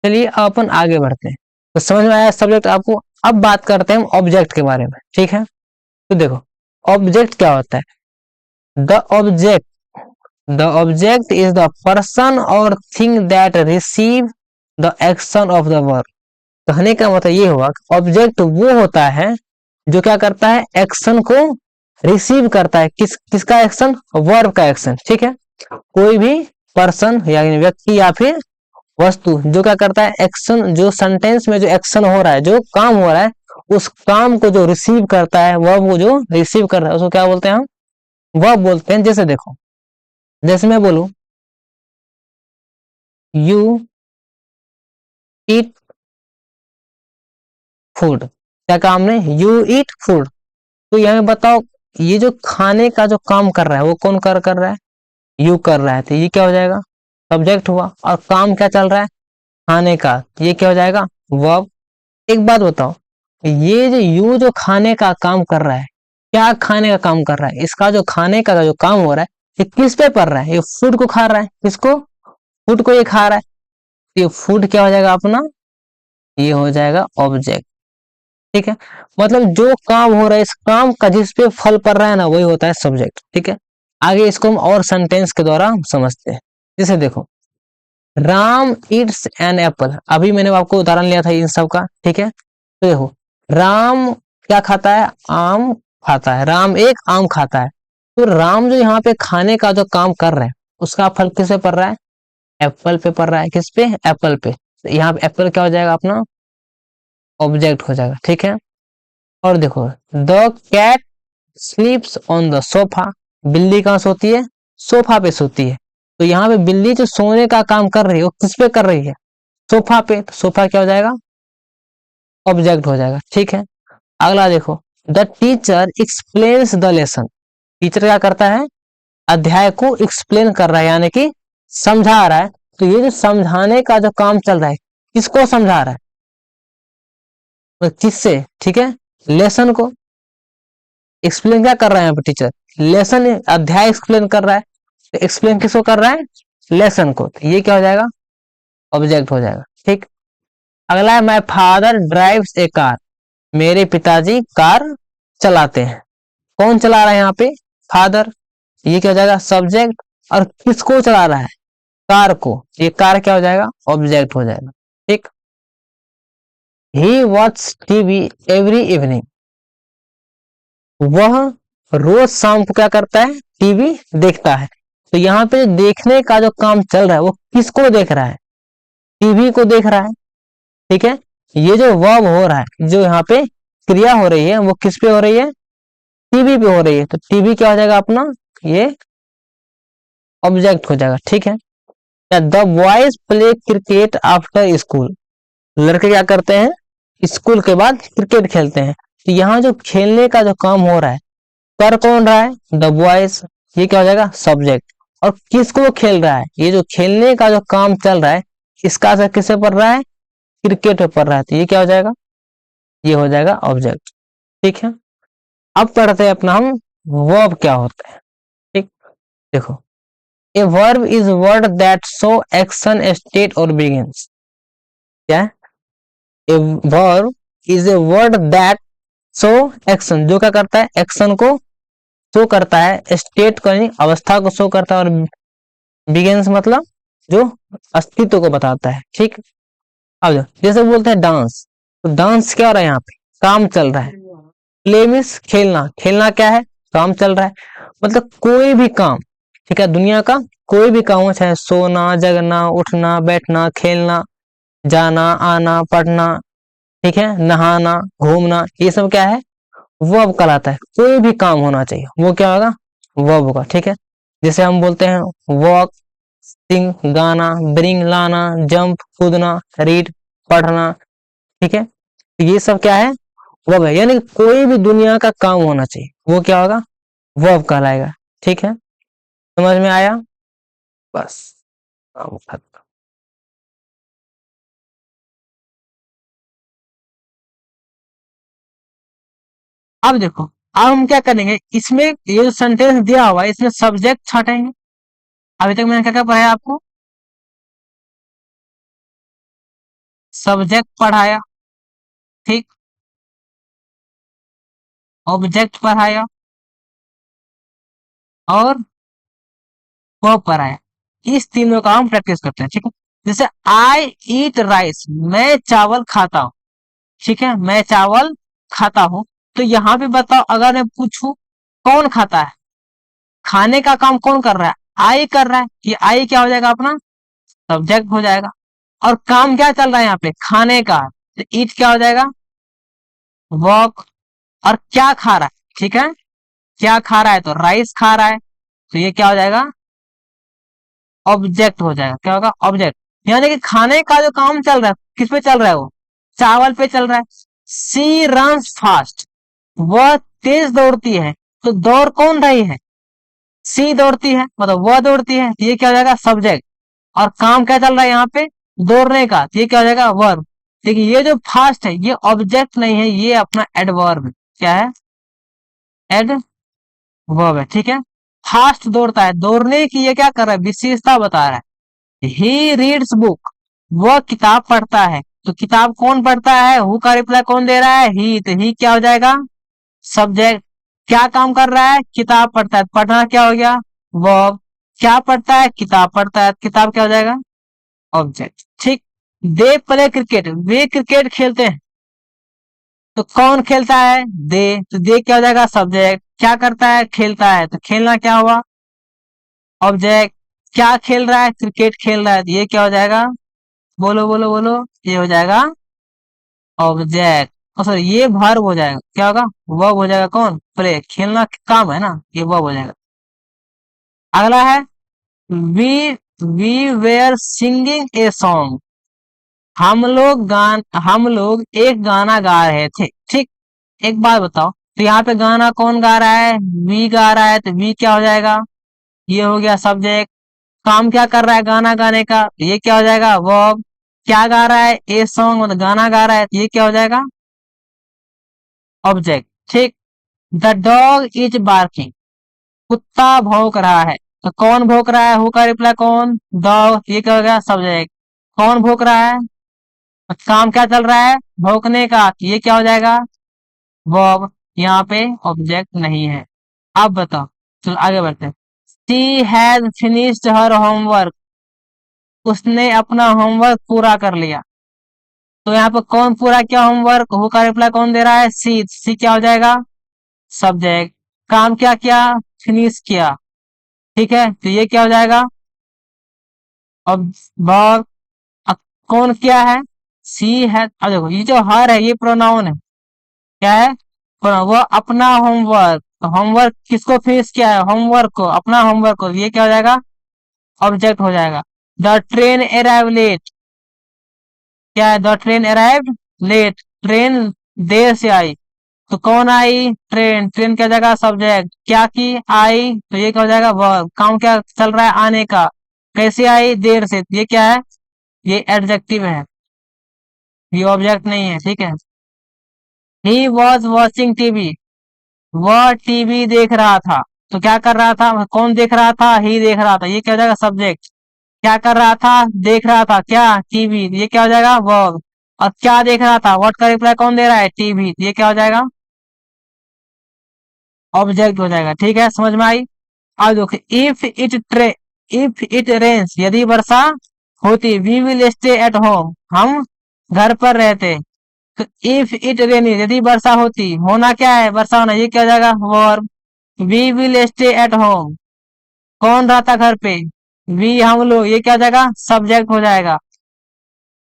चलिए अपन आगे बढ़ते हैं। तो समझ में आया सब्जेक्ट आपको। अब बात करते हैं ऑब्जेक्ट के बारे में, ठीक है। तो देखो ऑब्जेक्ट क्या होता है, the object is the person और thing that receive the action of the work. कहने का मतलब ये हुआ, ऑब्जेक्ट वो होता है जो क्या करता है, एक्शन को रिसीव करता है। किसका एक्शन, वर्ब का एक्शन, ठीक है। कोई भी पर्सन यानी व्यक्ति या फिर वस्तु जो क्या करता है, एक्शन, जो सेंटेंस में जो एक्शन हो रहा है, जो काम हो रहा है, उस काम को जो रिसीव करता है, वर्ब को जो रिसीव कर रहा है, उसको क्या बोलते हैं हम, वर्ब बोलते हैं। जैसे देखो, जैसे मैं बोलूं यू ईट फूड, क्या काम ने, यू ईट फूड। तो यहाँ बताओ, ये जो खाने का जो काम कर रहा है वो कौन कर रहा है, यू कर रहा है, तो ये क्या हो जाएगा, सब्जेक्ट हुआ। और काम क्या चल रहा है, खाने का, ये क्या हो जाएगा, वर्ब। एक बात बताओ, ये जो यू जो खाने का काम कर रहा है, क्या खाने का काम कर रहा है, इसका जो खाने का जो काम हो रहा है, ये किस पे पड़ रहा है, ये फूड को खा रहा है, किसको, फूड को ये खा रहा है। ये फूड क्या हो जाएगा अपना, ये हो जाएगा ऑब्जेक्ट, ठीक है। मतलब जो काम हो रहा है, इस काम का जिस पे फल पड़ रहा है ना, वही होता है सब्जेक्ट, ठीक है। आगे इसको हम और सेंटेंस के द्वारा समझते हैं। जैसे देखो, राम ईट्स एन एप्पल, अभी मैंने आपको उदाहरण लिया था इन सब का, ठीक है। तो देखो, राम क्या खाता है, आम खाता है, राम एक आम खाता है। तो राम जो यहाँ पे खाने का जो काम कर रहा है, उसका फल किस पे पड़ रहा है, एप्पल पे पड़ रहा है, किस पे, एप्पल पे। तो यहाँ पे एप्पल क्या हो जाएगा अपना, ऑब्जेक्ट हो जाएगा, ठीक है। और देखो, the cat sleeps on the sofa, बिल्ली कहाँ सोती है, सोफा पे सोती है। तो यहाँ पे बिल्ली जो सोने का काम कर रही है, वो किस पे कर रही है, सोफा पे। तो सोफा क्या हो जाएगा, ऑब्जेक्ट हो जाएगा, ठीक है। अगला देखो, the teacher explains the lesson, teacher क्या करता है, अध्याय को एक्सप्लेन कर रहा है, यानी कि समझा रहा है। तो ये जो समझाने का जो काम चल रहा है, किसको समझा रहा है, तो किससे, ठीक है, लेसन को। एक्सप्लेन क्या कर रहा है यहाँ पे टीचर, लेसन, अध्याय एक्सप्लेन कर रहा है। तो एक्सप्लेन किसको कर रहा है, लेसन को। तो ये क्या हो जाएगा, ऑब्जेक्ट हो जाएगा, ठीक। अगला है, my father drives A car, मेरे पिताजी कार चलाते हैं। कौन चला रहा है यहाँ पे, फादर, ये क्या हो जाएगा, सब्जेक्ट। और किसको चला रहा है, कार को, ये कार क्या हो जाएगा, ऑब्जेक्ट हो जाएगा, ठीक। ही वॉच टीवी एवरी इवनिंग, वह रोज शाम को क्या करता है, टीवी देखता है। तो यहाँ पे देखने का जो काम चल रहा है, वो किसको देख रहा है, टीवी को देख रहा है, ठीक है। ये जो वर्ब हो रहा है, जो यहाँ पे क्रिया हो रही है, वो किस पे हो रही है, टीवी पे हो रही है। तो टीवी क्या हो जाएगा अपना, ये ऑब्जेक्ट हो जाएगा, ठीक है। The boys play cricket after school, लड़के क्या करते हैं, स्कूल के बाद क्रिकेट खेलते हैं। तो यहाँ जो खेलने का जो काम हो रहा है, कर कौन रहा है, द बॉयज, ये क्या हो जाएगा, सब्जेक्ट। और किसको खेल रहा है, ये जो खेलने का जो काम चल रहा है, इसका असर किससे पड़ रहा है, क्रिकेट पे पड़ रहा है। तो ये क्या हो जाएगा, ये हो जाएगा ऑब्जेक्ट, ठीक है। अब पढ़ते हैं अपना हम, वर्ब क्या होता है, ठीक। देखो, a verb is word that show action state और बिगिंस, क्या है, a verb is a word that show action, जो क्या करता है, एक्शन को शो करता है, स्टेट को यानी अवस्था को शो करता है, और बिगिंस मतलब जो अस्तित्व को बताता है, ठीक। अब जैसे बोलते हैं डांस, तो डांस क्या हो रहा है, यहाँ पे काम चल रहा है। प्ले मीन्स खेलना, खेलना क्या है, काम चल रहा है। मतलब कोई भी काम, ठीक है, दुनिया का कोई भी काम हो, चाहे सोना, जगना, उठना, बैठना, खेलना, जाना, आना, पढ़ना, ठीक है, नहाना, घूमना, ये सब क्या है, वर्ब कहलाता है। कोई भी काम होना चाहिए, वो क्या होगा, वर्ब होगा, ठीक है। जैसे हम बोलते हैं वॉक, सिंग, गाना, ब्रिंग, लाना, जंप, कूदना, रीड, पढ़ना, ठीक है। तो ये सब क्या है, वर्ब है। यानी कोई भी दुनिया का काम होना चाहिए, वो क्या होगा, वर्ब कहलाएगा, ठीक है। समझ में आया, बस, काम खत्म। अब देखो, अब हम क्या करेंगे, इसमें ये जो सेंटेंस दिया हुआ है, इसमें सब्जेक्ट छाटेंगे। अभी तक मैंने क्या क्या पढ़ाया आपको, सब्जेक्ट पढ़ाया, ठीक, ऑब्जेक्ट पढ़ाया, और वर्ब पढ़ाया। इस तीनों का हम प्रैक्टिस करते हैं, ठीक है। जैसे आई ईट राइस, मैं चावल खाता हूँ, ठीक है, मैं चावल खाता हूँ। तो यहाँ पे बताओ, अगर मैं पूछूं कौन खाता है, खाने का काम कौन कर रहा है, आई कर रहा है, कि आई क्या हो जाएगा अपना सब्जेक्ट हो जाएगा। और काम क्या चल रहा है यहाँ पे, खाने का, तो ईट क्या हो जाएगा वॉक। और क्या खा रहा है, ठीक है, क्या खा रहा है, तो राइस खा रहा है, तो ये क्या हो जाएगा ऑब्जेक्ट हो जाएगा, क्या होगा ऑब्जेक्ट। यानी कि खाने का जो काम चल रहा है किस पे चल रहा है, वो चावल पे चल रहा है। सी रन्स फास्ट, वह तेज दौड़ती है, तो दौड़ कौन रही है, सी दौड़ती है, मतलब वह दौड़ती है, तो ये क्या हो जाएगा सब्जेक्ट। और काम क्या चल रहा है यहाँ पे दौड़ने का, तो ये क्या हो जाएगा वर्ब। देखिए ये जो फास्ट है ये ऑब्जेक्ट नहीं है, ये अपना एडवर्ब क्या है, एडवर्ब है, ठीक है। फास्ट दौड़ता है, दौड़ने की ये क्या कर रहा है विशेषता बता रहा है। ही रीड्स बुक, वह किताब पढ़ता है, तो किताब कौन पढ़ता है, हु का रिप्लाई कौन दे रहा है, ही, तो ही क्या हो जाएगा सब्जेक्ट। क्या काम कर रहा है, किताब पढ़ता है, पढ़ना क्या हो गया वर्ब। क्या पढ़ता है, किताब पढ़ता है, किताब क्या हो जाएगा ऑब्जेक्ट, ठीक। They play cricket, way cricket खेलते हैं, तो कौन खेलता है दे, तो दे क्या हो जाएगा सब्जेक्ट। क्या करता है खेलता है, तो खेलना क्या हुआ ऑब्जेक्ट। क्या खेल रहा है, क्रिकेट खेल रहा है, तो ये क्या हो जाएगा, बोलो बोलो बोलो, ये हो जाएगा ऑब्जेक्ट। और सर ये वर्ब हो जाएगा, क्या होगा वर्ब हो जाएगा, कौन प्ले, खेलना काम है ना, ये वर्ब हो जाएगा। अगला है we we were singing a song, हम लोग एक गाना गा रहे थे, ठीक। एक बात बताओ, तो यहाँ पे गाना कौन गा रहा है, वी गा रहा है, तो वी क्या हो जाएगा, ये हो गया सब्जेक्ट। काम क्या कर रहा है गाना गाने का, तो ये क्या हो जाएगा वर्ब। क्या गा रहा है ए सॉन्ग, मतलब गाना गा रहा है, तो ये क्या हो जाएगा ऑब्जेक्ट, ठीक। द डॉग इज बार्किंग, कुत्ता भौंक रहा है, तो कौन भौंक रहा है, हु का रिप्लाई कौन डॉग, ये क्या हो गया सब्जेक्ट। कौन भौंक रहा है, काम क्या चल रहा है भौंकने का, तो ये क्या हो जाएगा वर्ब। यहाँ पे ऑब्जेक्ट नहीं है। आप बताओ, चलो आगे बढ़ते हैं। She has finished her homework, उसने अपना होमवर्क पूरा कर लिया, तो यहाँ पे कौन पूरा किया होमवर्क, हु का रिप्लाई कौन दे रहा है सी क्या हो जाएगा सब्जेक्ट। काम क्या किया फिनिश किया, ठीक है, तो ये क्या हो जाएगा अब वर्ब। कौन क्या है सी है, अब देखो ये जो हर है ये प्रोनाउन है, क्या है वो अपना होमवर्क, तो होमवर्क किसको फिनिश किया है होमवर्क को, अपना होमवर्क को, ये क्या हो जाएगा ऑब्जेक्ट हो जाएगा। द ट्रेन अराइव लेट, क्या है the train arrived late, train देर से आई, तो कौन आई ट्रेन, ट्रेन क्या जाएगा सब्जेक्ट। क्या की आई, तो ये क्या हो जाएगा वर्ब। काम क्या चल रहा है आने का, कैसे आई देर से, ये क्या है ये एडजेक्टिव है, ये ऑब्जेक्ट नहीं है, ठीक है। ही वॉज वॉचिंग टीवी, वह टीवी देख रहा था, तो क्या कर रहा था कौन देख रहा था ही देख रहा था, ये क्या हो जाएगा सब्जेक्ट। क्या कर रहा था देख रहा था क्या टीवी, ये क्या हो जाएगा वर्ब। और क्या देख रहा था व्हाट का रिप्लाई कौन दे रहा है टीवी, ये क्या हो जाएगा ऑब्जेक्ट हो जाएगा, ठीक है समझ में आई। अब देखो इफ इट रेन्स, यदि वर्षा होती, we will stay at home, हम घर पर रहते। तो इफ इट रेनी, यदि वर्षा होती, होना क्या है वर्षा होना, ये क्या हो जाएगा verb. We will stay at home, कौन रहता घर पे वी हम लोग, ये क्या हो जाएगा सब्जेक्ट हो जाएगा।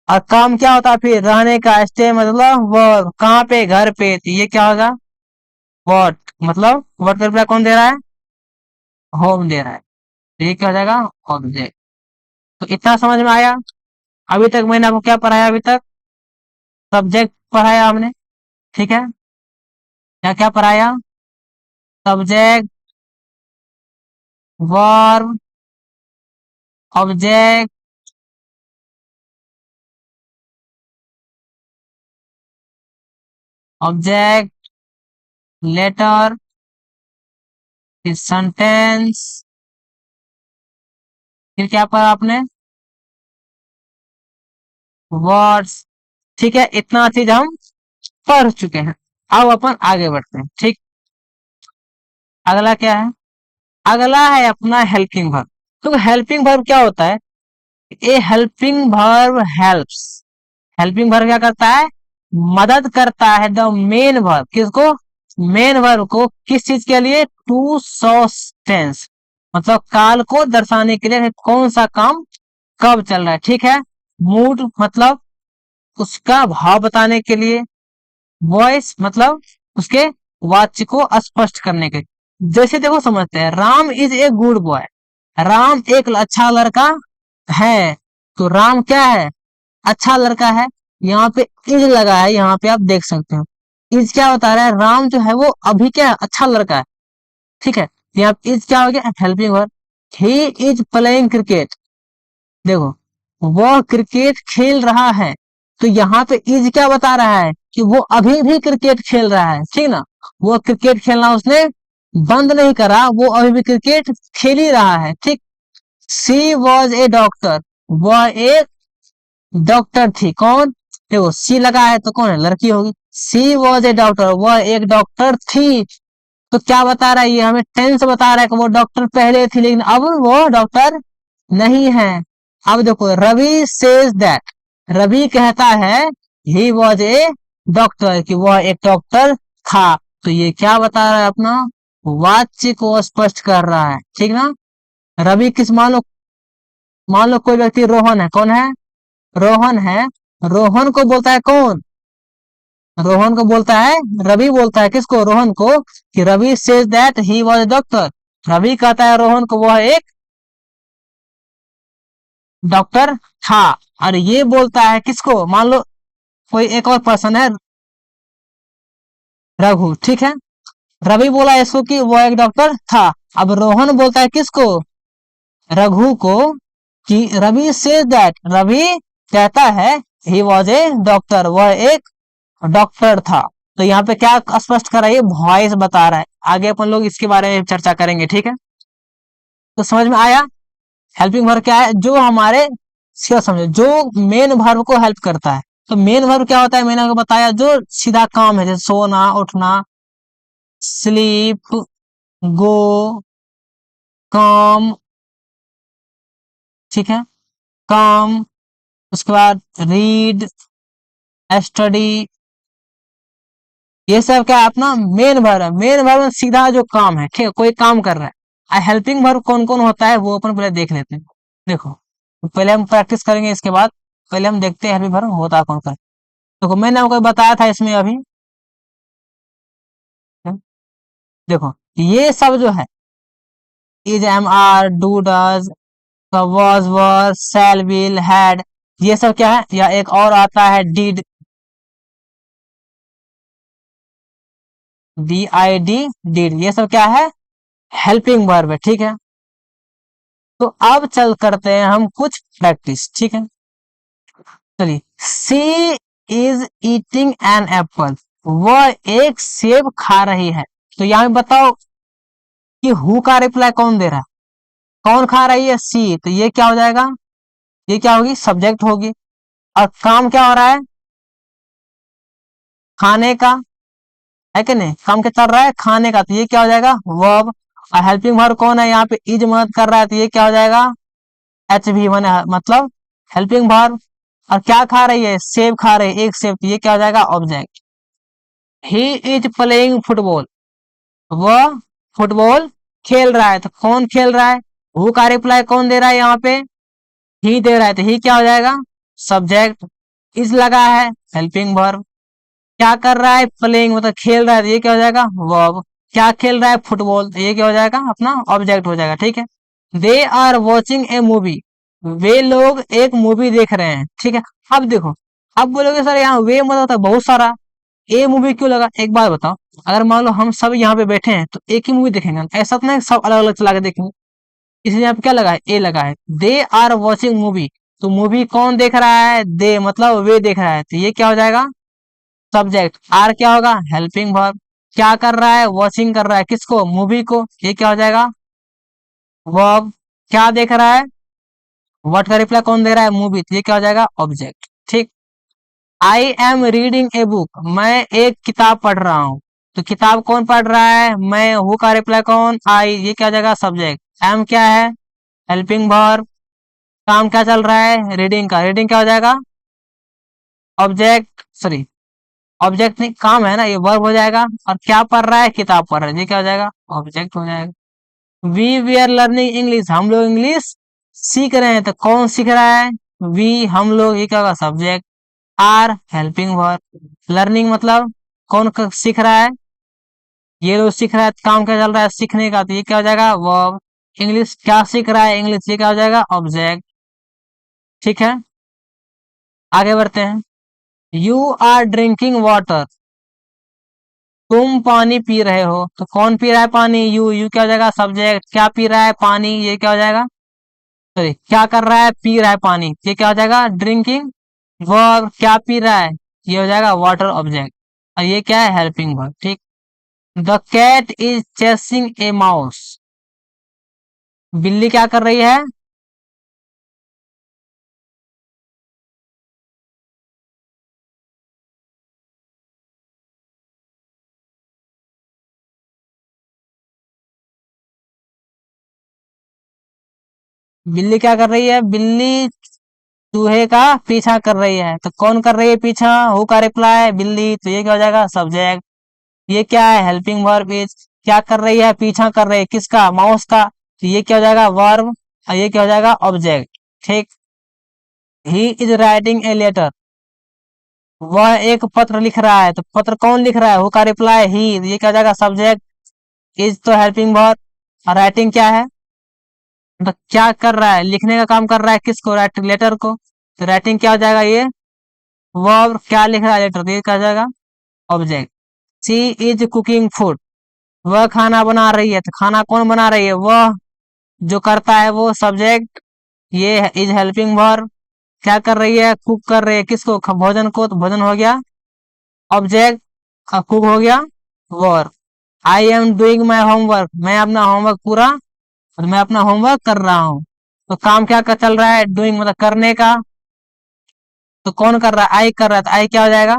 और काम क्या होता फिर रहने का, स्टे मतलब वर्ब, कहाँ पे घर पे, तो ये क्या होगा वॉट, मतलब वॉट का रिप्लाई कौन दे रहा है होम दे रहा है, तो ये क्या हो जाएगा ऑब्जेक्ट। तो इतना समझ में आया। अभी तक मैंने आपको क्या पढ़ाया, अभी तक सब्जेक्ट पढ़ाया हमने, ठीक है, क्या क्या पढ़ाया subject verb object object letter, फिर सेंटेंस, फिर क्या पढ़ा आपने वर्ड्स, ठीक है। इतना चीज हम पढ़ चुके हैं। अब अपन आगे बढ़ते हैं, ठीक। अगला क्या है, अगला है अपना हेल्पिंग वर्ब। तो हेल्पिंग वर्ब क्या होता है, ए helping verb helps, helping verb क्या करता है मदद करता है द मेन वर्ब, किसको मेन वर्ब को किस चीज के लिए, टू शो टेंस, मतलब काल को दर्शाने के लिए कौन सा काम कब चल रहा है, ठीक है। मूड मतलब उसका भाव बताने के लिए, वॉइस मतलब उसके वाच्य को स्पष्ट करने के, जैसे देखो समझते हैं, Ram is a good boy, Ram एक अच्छा लड़का है, तो राम क्या है, अच्छा लड़का है। यहाँ पे इज लगा है, यहाँ पे आप देख सकते हो, इज क्या बता रहा है, राम जो है वो अभी क्या है, अच्छा लड़का है, ठीक है। यहाँ पे इज क्या हो गया, helping verb. He is playing cricket, देखो वो क्रिकेट खेल रहा है, तो यहाँ पे इज क्या बता रहा है कि वो अभी भी क्रिकेट खेल रहा है, ठीक ना। वो क्रिकेट खेलना उसने बंद नहीं करा, वो अभी भी क्रिकेट खेल ही रहा है, ठीक। सी वॉज ए डॉक्टर, वह एक डॉक्टर थी, कौन, देखो सी लगा है तो कौन है, लड़की होगी। सी वॉज ए डॉक्टर, वह एक डॉक्टर थी, तो क्या बता रहा है ये, हमें टेंस बता रहा है कि वो डॉक्टर पहले थी लेकिन अब वो डॉक्टर नहीं है। अब देखो रवि सेज दैट, रवि कहता है ही वॉज ए डॉक्टर, कि वह एक डॉक्टर था, तो ये क्या बता रहा है, अपना वाच्य को स्पष्ट कर रहा है, ठीक ना। रवि किस, मान लो कोई व्यक्ति रोहन है, कौन है, रोहन है, रोहन को बोलता है कौन, रोहन को बोलता है, रवि बोलता है किसको, रोहन को, कि Ravi says that he was a doctor, Ravi कहता है रोहन को वह एक डॉक्टर था, और ये बोलता है किसको, मान लो कोई एक और पर्सन है, रघु, ठीक है। रवि बोला इसको कि वो एक डॉक्टर था, अब रोहन बोलता है किसको, रघु को, कि रवि सेज दैट, रवि कहता है ही वॉज ए डॉक्टर, वह एक डॉक्टर था। तो यहाँ पे क्या स्पष्ट कर रहा है, वॉइस बता रहा है, आगे अपन लोग इसके बारे में चर्चा करेंगे, ठीक है। तो समझ में आया, हेल्पिंग वर्ब क्या है, जो हमारे, क्या समझो, जो मेन वर्ब को हेल्प करता है। तो मेन वर्ब क्या होता है, मैंने आपको बताया, जो सीधा काम है, जैसे सोना, उठना, स्लीप, गो, कम, ठीक है, कम, उसके बाद रीड, स्टडी, ये सब क्या है, अपना मेन वर्ब है। मेन वर्ब में सीधा जो काम है, ठीक है, कोई काम कर रहा है। हेल्पिंग वर्ब कौन कौन होता है वो अपन पहले देख लेते हैं। देखो तो पहले हम प्रैक्टिस करेंगे, इसके बाद पहले हम देखते हैं हेल्पिंग वर्ब होता कौन कौन। देखो मैंने आपको बताया था इसमें अभी, देखो ये सब जो है, is, am, are, do, does, was, were, shall, will, had, ये सब क्या है, या एक और आता है did, D I D, did, ये सब क्या है, हेल्पिंग वर्ब है, ठीक है। तो अब चल करते हैं हम कुछ प्रैक्टिस, ठीक है। चलिए, सी इज ईटिंग एन एप्पल, वह एक सेब खा रही है, तो यहाँ बताओ कि हु का रिप्लाई कौन दे रहा है, कौन खा रही है, सी, तो ये क्या हो जाएगा, ये क्या होगी, सब्जेक्ट होगी, और काम क्या हो रहा है, खाने का, है कि नहीं, काम क्या चल रहा है, खाने का, तो ये क्या हो जाएगा, वर्ब। और हेल्पिंग वर्ब कौन है, यहाँ पे इज मदद कर रहा है, तो ये क्या हो जाएगा, एच भी वन, मतलब हेल्पिंग वर्ब। और क्या खा रही है, सेब खा रही है, एक सेब, तो ये क्या हो जाएगा, object. He is playing football, वह फुटबॉल खेल रहा है, तो कौन खेल रहा है, हु का रिप्लाई कौन दे रहा है, यहाँ पे ही दे रहा है, तो ही क्या हो जाएगा, सब्जेक्ट। इज लगा है, हेल्पिंग वर्ब। क्या कर रहा है, प्लेइंग, मतलब खेल रहा है, तो ये क्या हो जाएगा, वर्ब। क्या खेल रहा है, फुटबॉल, तो ये क्या हो जाएगा, अपना ऑब्जेक्ट हो जाएगा, ठीक है। They are watching a movie, वे लोग एक मूवी देख रहे हैं, ठीक है। अब देखो, अब बोलोगे सर यहाँ वे मतलब होता है बहुत सारा, ए मूवी क्यों लगा, एक बात बताओ, अगर मान लो हम सब यहाँ पे बैठे हैं तो एक ही मूवी देखेंगे ना? ऐसा तो नहीं सब अलग अलग चला के देखेंगे, इसलिए यहाँ पे क्या लगा है, ए लगा है। दे आर वॉचिंग मूवी, तो मूवी कौन देख रहा है, दे मतलब वे देख रहा है, तो ये क्या हो जाएगा, सब्जेक्ट। आर क्या होगा, हेल्पिंग वर्ब। क्या कर रहा है, वॉचिंग कर रहा है, किसको, मूवी को, ये क्या हो जाएगा, वर्ब। क्या देख रहा है, व्हाट का रिप्लाई कौन दे रहा है, मूवी, तो ये क्या हो जाएगा, ऑब्जेक्ट, ठीक। I am reading a book, मैं एक किताब पढ़ रहा हूँ, तो किताब कौन पढ़ रहा है, मैं, हु का रिप्लाई कौन, आई, ये क्या हो जाएगा, सब्जेक्ट। एम क्या है, हेल्पिंग वर्ब। काम क्या चल रहा है, रीडिंग का, रीडिंग क्या हो जाएगा, ऑब्जेक्ट, सॉरी, ऑब्जेक्ट नहीं, काम है ना, ये वर्ब हो जाएगा। और क्या पढ़ रहा है, किताब पढ़ रहा है, ये क्या हो जाएगा, ऑब्जेक्ट हो जाएगा। वी आर लर्निंग इंग्लिश, हम लोग इंग्लिश सीख रहे हैं, तो कौन सीख रहा है, वी, हम लोग, ये क्या होगा, subject. Are helping verb. Learning मतलब कौन सीख रहा है, ये लोग सीख रहा है, काम क्या चल रहा है सीखने का, तो ये क्या हो जाएगा, वर्ब। इंग्लिश क्या सीख रहा है, इंग्लिश, ये क्या हो जाएगा, ऑब्जेक्ट। ठीक है, आगे बढ़ते हैं। यू आर ड्रिंकिंग वाटर, तुम पानी पी रहे हो, तो कौन पी रहा है पानी, यू क्या हो जाएगा, सब्जेक्ट। क्या पी रहा है, पानी, ये क्या हो जाएगा, सॉरी, क्या कर रहा है, पी रहा है पानी, ये क्या हो जाएगा, ड्रिंकिंग वर्ब। क्या पी रहा है, ये हो जाएगा वाटर, ऑब्जेक्ट। और ये क्या है, हेल्पिंग वर्ब। ठीक। The cat is chasing a mouse, बिल्ली क्या कर रही है, बिल्ली क्या कर रही है, बिल्ली चूहे का पीछा कर रही है, तो कौन कर रही है पीछा, हु का रिप्लाई, बिल्ली, तो ये क्या हो जाएगा, सब्जेक्ट। ये क्या है, हेल्पिंग वर्ब इज। क्या कर रही है, पीछा कर रही है, किसका, माउस का, तो ये क्या हो जाएगा, वर्ब। और ये क्या हो जाएगा, ऑब्जेक्ट। ठीक। He is writing a letter, वह एक पत्र लिख रहा है, तो पत्र कौन लिख रहा है, हु का रिप्लाई, ही, ये क्या हो जाएगा, सब्जेक्ट। इज तो हेल्पिंग वर्ब। और राइटिंग क्या है, मतलब क्या कर रहा है, लिखने का काम कर रहा है, किसको, राइटिंग, लेटर को, तो राइटिंग क्या हो जाएगा, ये वर्ब। क्या लिख रहा है, लेटर, तो ये क्या हो जाएगा, object. She is cooking food, वह खाना बना रही है, तो खाना कौन बना रही है, वह, जो करता है वो, सब्जेक्ट। ये इज हेल्पिंग वर्ब। क्या कर रही है, कुक कर रही है, किसको, भोजन को, तो भोजन हो गया, ऑब्जेक्ट। कुक हो गया, verb. I am doing my homework, मैं अपना होमवर्क पूरा, और मैं अपना होमवर्क कर रहा हूँ, तो काम क्या कर चल रहा है, डूइंग मतलब करने का, तो कौन कर रहा है, आई कर रहा है, तो आई क्या हो जाएगा,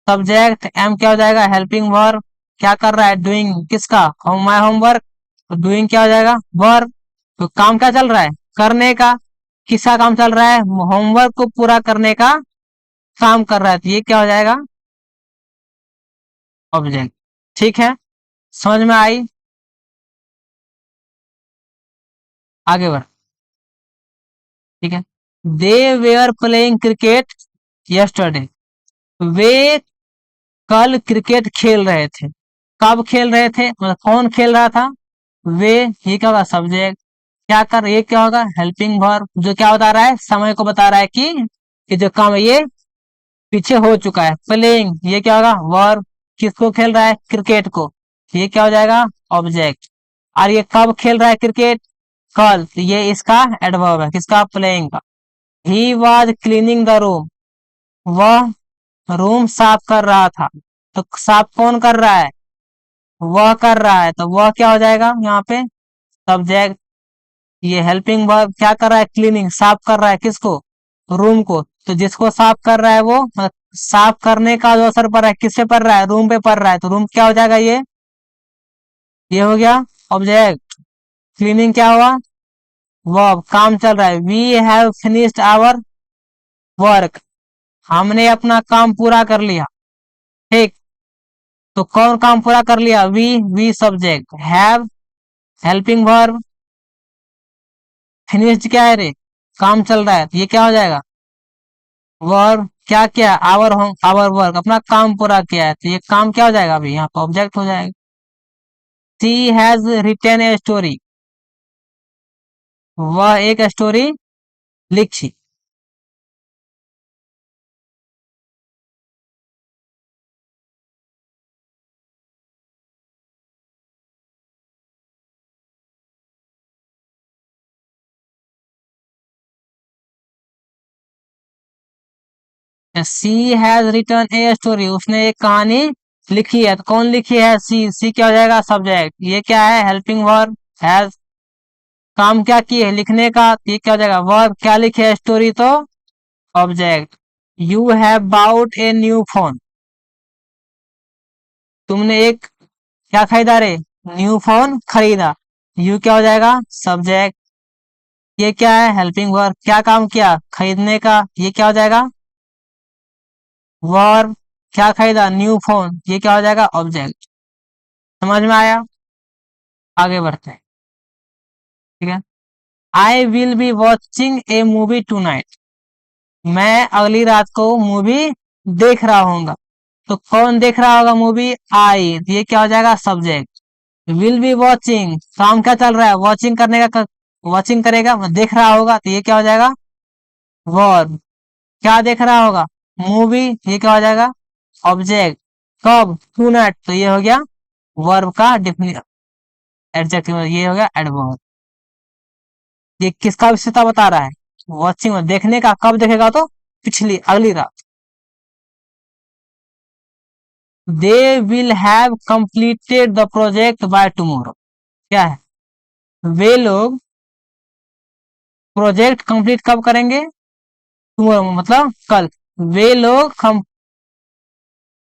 सब्जेक्ट। एम क्या हो जाएगा, हेल्पिंग वर्ब। क्या कर रहा है, डूइंग, किसका, होम, माई होमवर्क, तो डूइंग क्या हो जाएगा, वर्ब। तो काम क्या चल रहा है, करने का, किसका काम चल रहा है, होमवर्क को पूरा करने का काम कर रहा है, तो ये क्या हो जाएगा, ऑब्जेक्ट। ठीक है, समझ में आई, आगे बढ़। ठीक है। दे वेयर प्लेइंग क्रिकेट यस्टरडे, वे कल क्रिकेट खेल रहे थे, कब खेल रहे थे, मतलब कौन खेल रहा था, वे, ये क्या होगा, सब्जेक्ट। क्या कर, ये क्या होगा, हेल्पिंग वर्ब, जो क्या बता रहा है, समय को बता रहा है कि जो काम है ये पीछे हो चुका है। प्लेइंग, ये क्या होगा, वर्ब। किसको खेल रहा है, क्रिकेट को, ये क्या हो जाएगा, ऑब्जेक्ट। और ये कब खेल रहा है क्रिकेट, कल, तो ये इसका एडवर्ब है, किसका, प्लेइंग का। He was cleaning the room, वह रूम साफ कर रहा था, तो साफ कौन कर रहा है, वह कर रहा है, तो वह क्या हो जाएगा यहाँ पे, सब्जेक्ट। ये हेल्पिंग वर्ब, क्या कर रहा है, क्लीनिंग, साफ कर रहा है, किसको, रूम को, तो जिसको साफ कर रहा है वो, मतलब साफ करने का जो असर पड़ रहा है, किससे पड़ रहा है, रूम पे पड़ रहा है, तो रूम क्या हो जाएगा, ये हो गया, ऑब्जेक्ट। क्लीनिंग क्या हुआ, वर्ब, काम चल रहा है, we have finished our work, हमने अपना काम पूरा कर लिया। ठीक। तो कौन काम पूरा कर लिया, we subject, have helping verb, finished क्या है रे, काम चल रहा है, तो ये क्या हो जाएगा, वर्ब। क्या किया, आवर होम, आवर वर्क, अपना काम पूरा किया है, तो ये काम क्या हो जाएगा, अभी यहाँ पर ऑब्जेक्ट हो जाएगा। सी हैज रिटेन ए स्टोरी, वह एक स्टोरी लिखी। सी हैज रिटन ए स्टोरी, उसने एक कहानी लिखी है, तो कौन लिखी है, सी क्या हो जाएगा, सब्जेक्ट। ये क्या है, हेल्पिंग वर्ब, हैज। काम क्या की है, लिखने का, तो ये क्या हो जाएगा, वर्ब। क्या लिखे है, स्टोरी, तो object. You have bought a new phone, तुमने एक क्या खरीदा रे, न्यू फोन खरीदा, यू क्या हो जाएगा, सब्जेक्ट। ये क्या है, हेल्पिंग वर्ब। क्या काम किया, खरीदने का, ये क्या हो जाएगा, वर्ब। क्या खरीदा, न्यू फोन, ये क्या हो जाएगा, ऑब्जेक्ट। समझ में आया? आगे बढ़ते हैं, ठीक है। I will be watching a movie two night, मैं अगली रात को मूवी देख रहा हूँ। तो कौन देख रहा होगा मूवी, आई, ये क्या हो जाएगा, सब्जेक्ट। विल बी वॉचिंग, काम क्या चल रहा है, वॉचिंग करने का, वॉचिंग करेगा, देख रहा होगा, तो ये क्या हो जाएगा, वर्ब। क्या देख रहा होगा, मूवी, ये क्या हो जाएगा, ऑब्जेक्ट। कब, टू नाइट, तो ये हो गया वर्ब का डिफिनेशन, एडजेक्टिव, ये हो गया एडवर्ब। ये किसका विशेषता बता रहा है, वॉचिंग में, देखने का, कब देखेगा, तो पिछली, अगली रात। They will have completed the project by tomorrow, क्या है, वे लोग प्रोजेक्ट कंप्लीट कब करेंगे, टुमारो मतलब कल। वे लोग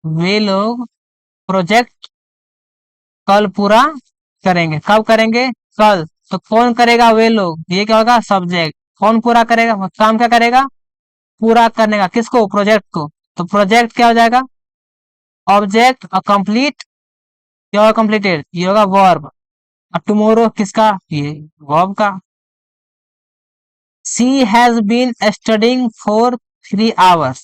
वे लोग प्रोजेक्ट कल पूरा करेंगे, कब करेंगे, कल। तो कौन करेगा, वे लोग, ये क्या होगा, सब्जेक्ट। कौन पूरा करेगा, काम क्या करेगा, पूरा करने का, किसको, प्रोजेक्ट को। तो प्रोजेक्ट क्या हो जाएगा, ऑब्जेक्ट, और कंप्लीट क्या होगा, कंप्लीटेड, ये होगा वर्ब। और टुमारो किसका, ये वर्ब का। She has been studying for 3 hours,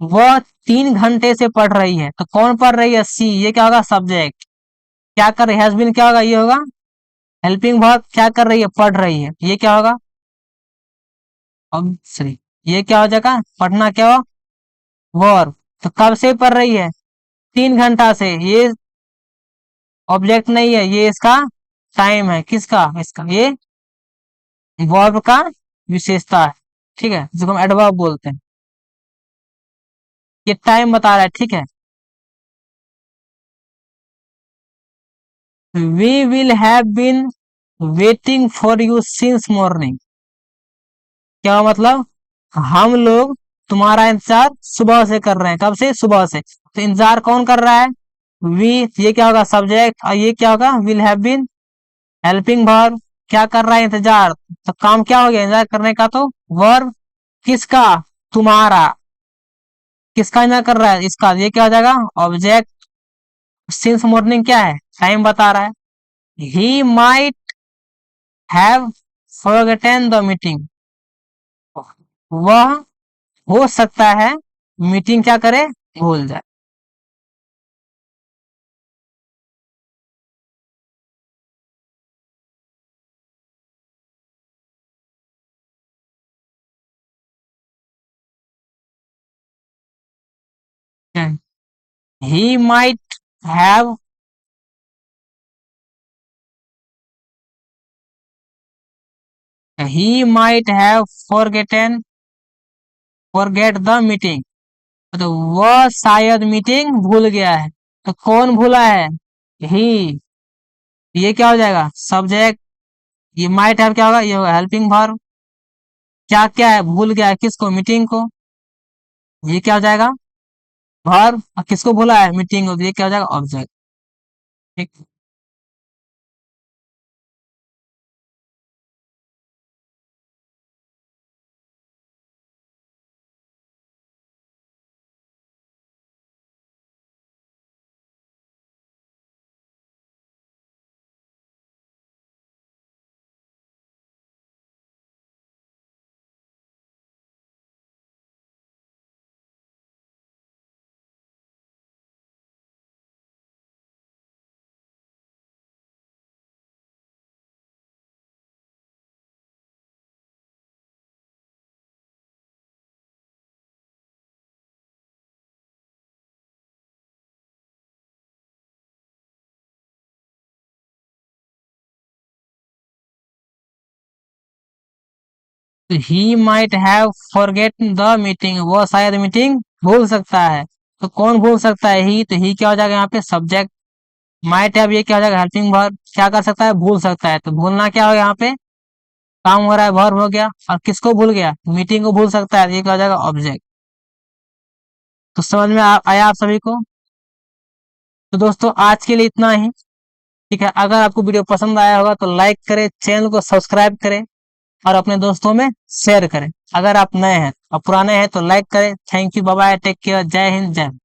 वह 3 घंटे से पढ़ रही है। तो कौन पढ़ रही है, सी, ये क्या होगा, सब्जेक्ट। क्या कर रही है, हैज बीन क्या होगा, ये होगा हेल्पिंग वर्ब, क्या कर रही है, पढ़ रही है, ये क्या होगा, सॉरी, ये क्या हो जाएगा, पढ़ना क्या हो, वर्ब। तो कब से पढ़ रही है, 3 घंटा से, ये ऑब्जेक्ट नहीं है, ये इसका टाइम है, किसका, इसका, ये वर्ब का विशेषता है, ठीक है, जिसको हम एडवर्ब बोलते हैं। ये टाइम बता रहा है, ठीक है। We will have been waiting for you since morning, क्या मतलब, हम लोग तुम्हारा इंतजार सुबह से कर रहे हैं, कब से, सुबह से। तो इंतजार कौन कर रहा है, वी, ये क्या होगा, सब्जेक्ट, और ये क्या होगा, will have been helping verb, क्या कर रहा है, इंतजार। तो काम क्या हो गया, इंतजार करने का, तो वर्ब। किसका, तुम्हारा, किसका इंतजार कर रहा है, इसका, ये क्या हो जाएगा, ऑब्जेक्ट। सिंस मॉर्निंग क्या है, टाइम बता रहा है। He might have forgotten the meeting, वह हो सकता है मीटिंग क्या करे, भूल जाए। He might have, he might have forgotten, forget the meeting, तो वह शायद मीटिंग भूल गया है। तो कौन भूला है, ही, ये क्या हो जाएगा, सब्जेक्ट। ये माइट हैव क्या होगा, ये होगा हेल्पिंग वर्ब। क्या क्या है, भूल गया है, किसको, मीटिंग को, ये क्या हो जाएगा, वर्ब। और किसको भूला है, मीटिंग को, तो ये क्या हो जाएगा, ऑब्जेक्ट, ठीक। तो he might have forgotten the meeting, वो शायद मीटिंग भूल सकता है। तो कौन भूल सकता है, ही, तो ही क्या हो जाएगा यहाँ पे, सब्जेक्ट। माइट हैव, ये क्या हो जाएगा, हेल्पिंग वर्ब, क्या कर सकता है, भूल सकता है। तो भूलना क्या हो गया यहाँ पे, काम हो रहा है, वर्ब हो गया। और किसको भूल गया, मीटिंग को भूल सकता है, ये क्या हो जाएगा, ऑब्जेक्ट। तो समझ में आया आप सभी को। तो दोस्तों आज के लिए इतना ही, ठीक है। अगर आपको वीडियो पसंद आया होगा तो लाइक करें, चैनल को सब्सक्राइब करें और अपने दोस्तों में शेयर करें। अगर आप नए हैं और पुराने हैं तो लाइक करें। Thank you, bye bye, take care, जय हिंद, जय भारत।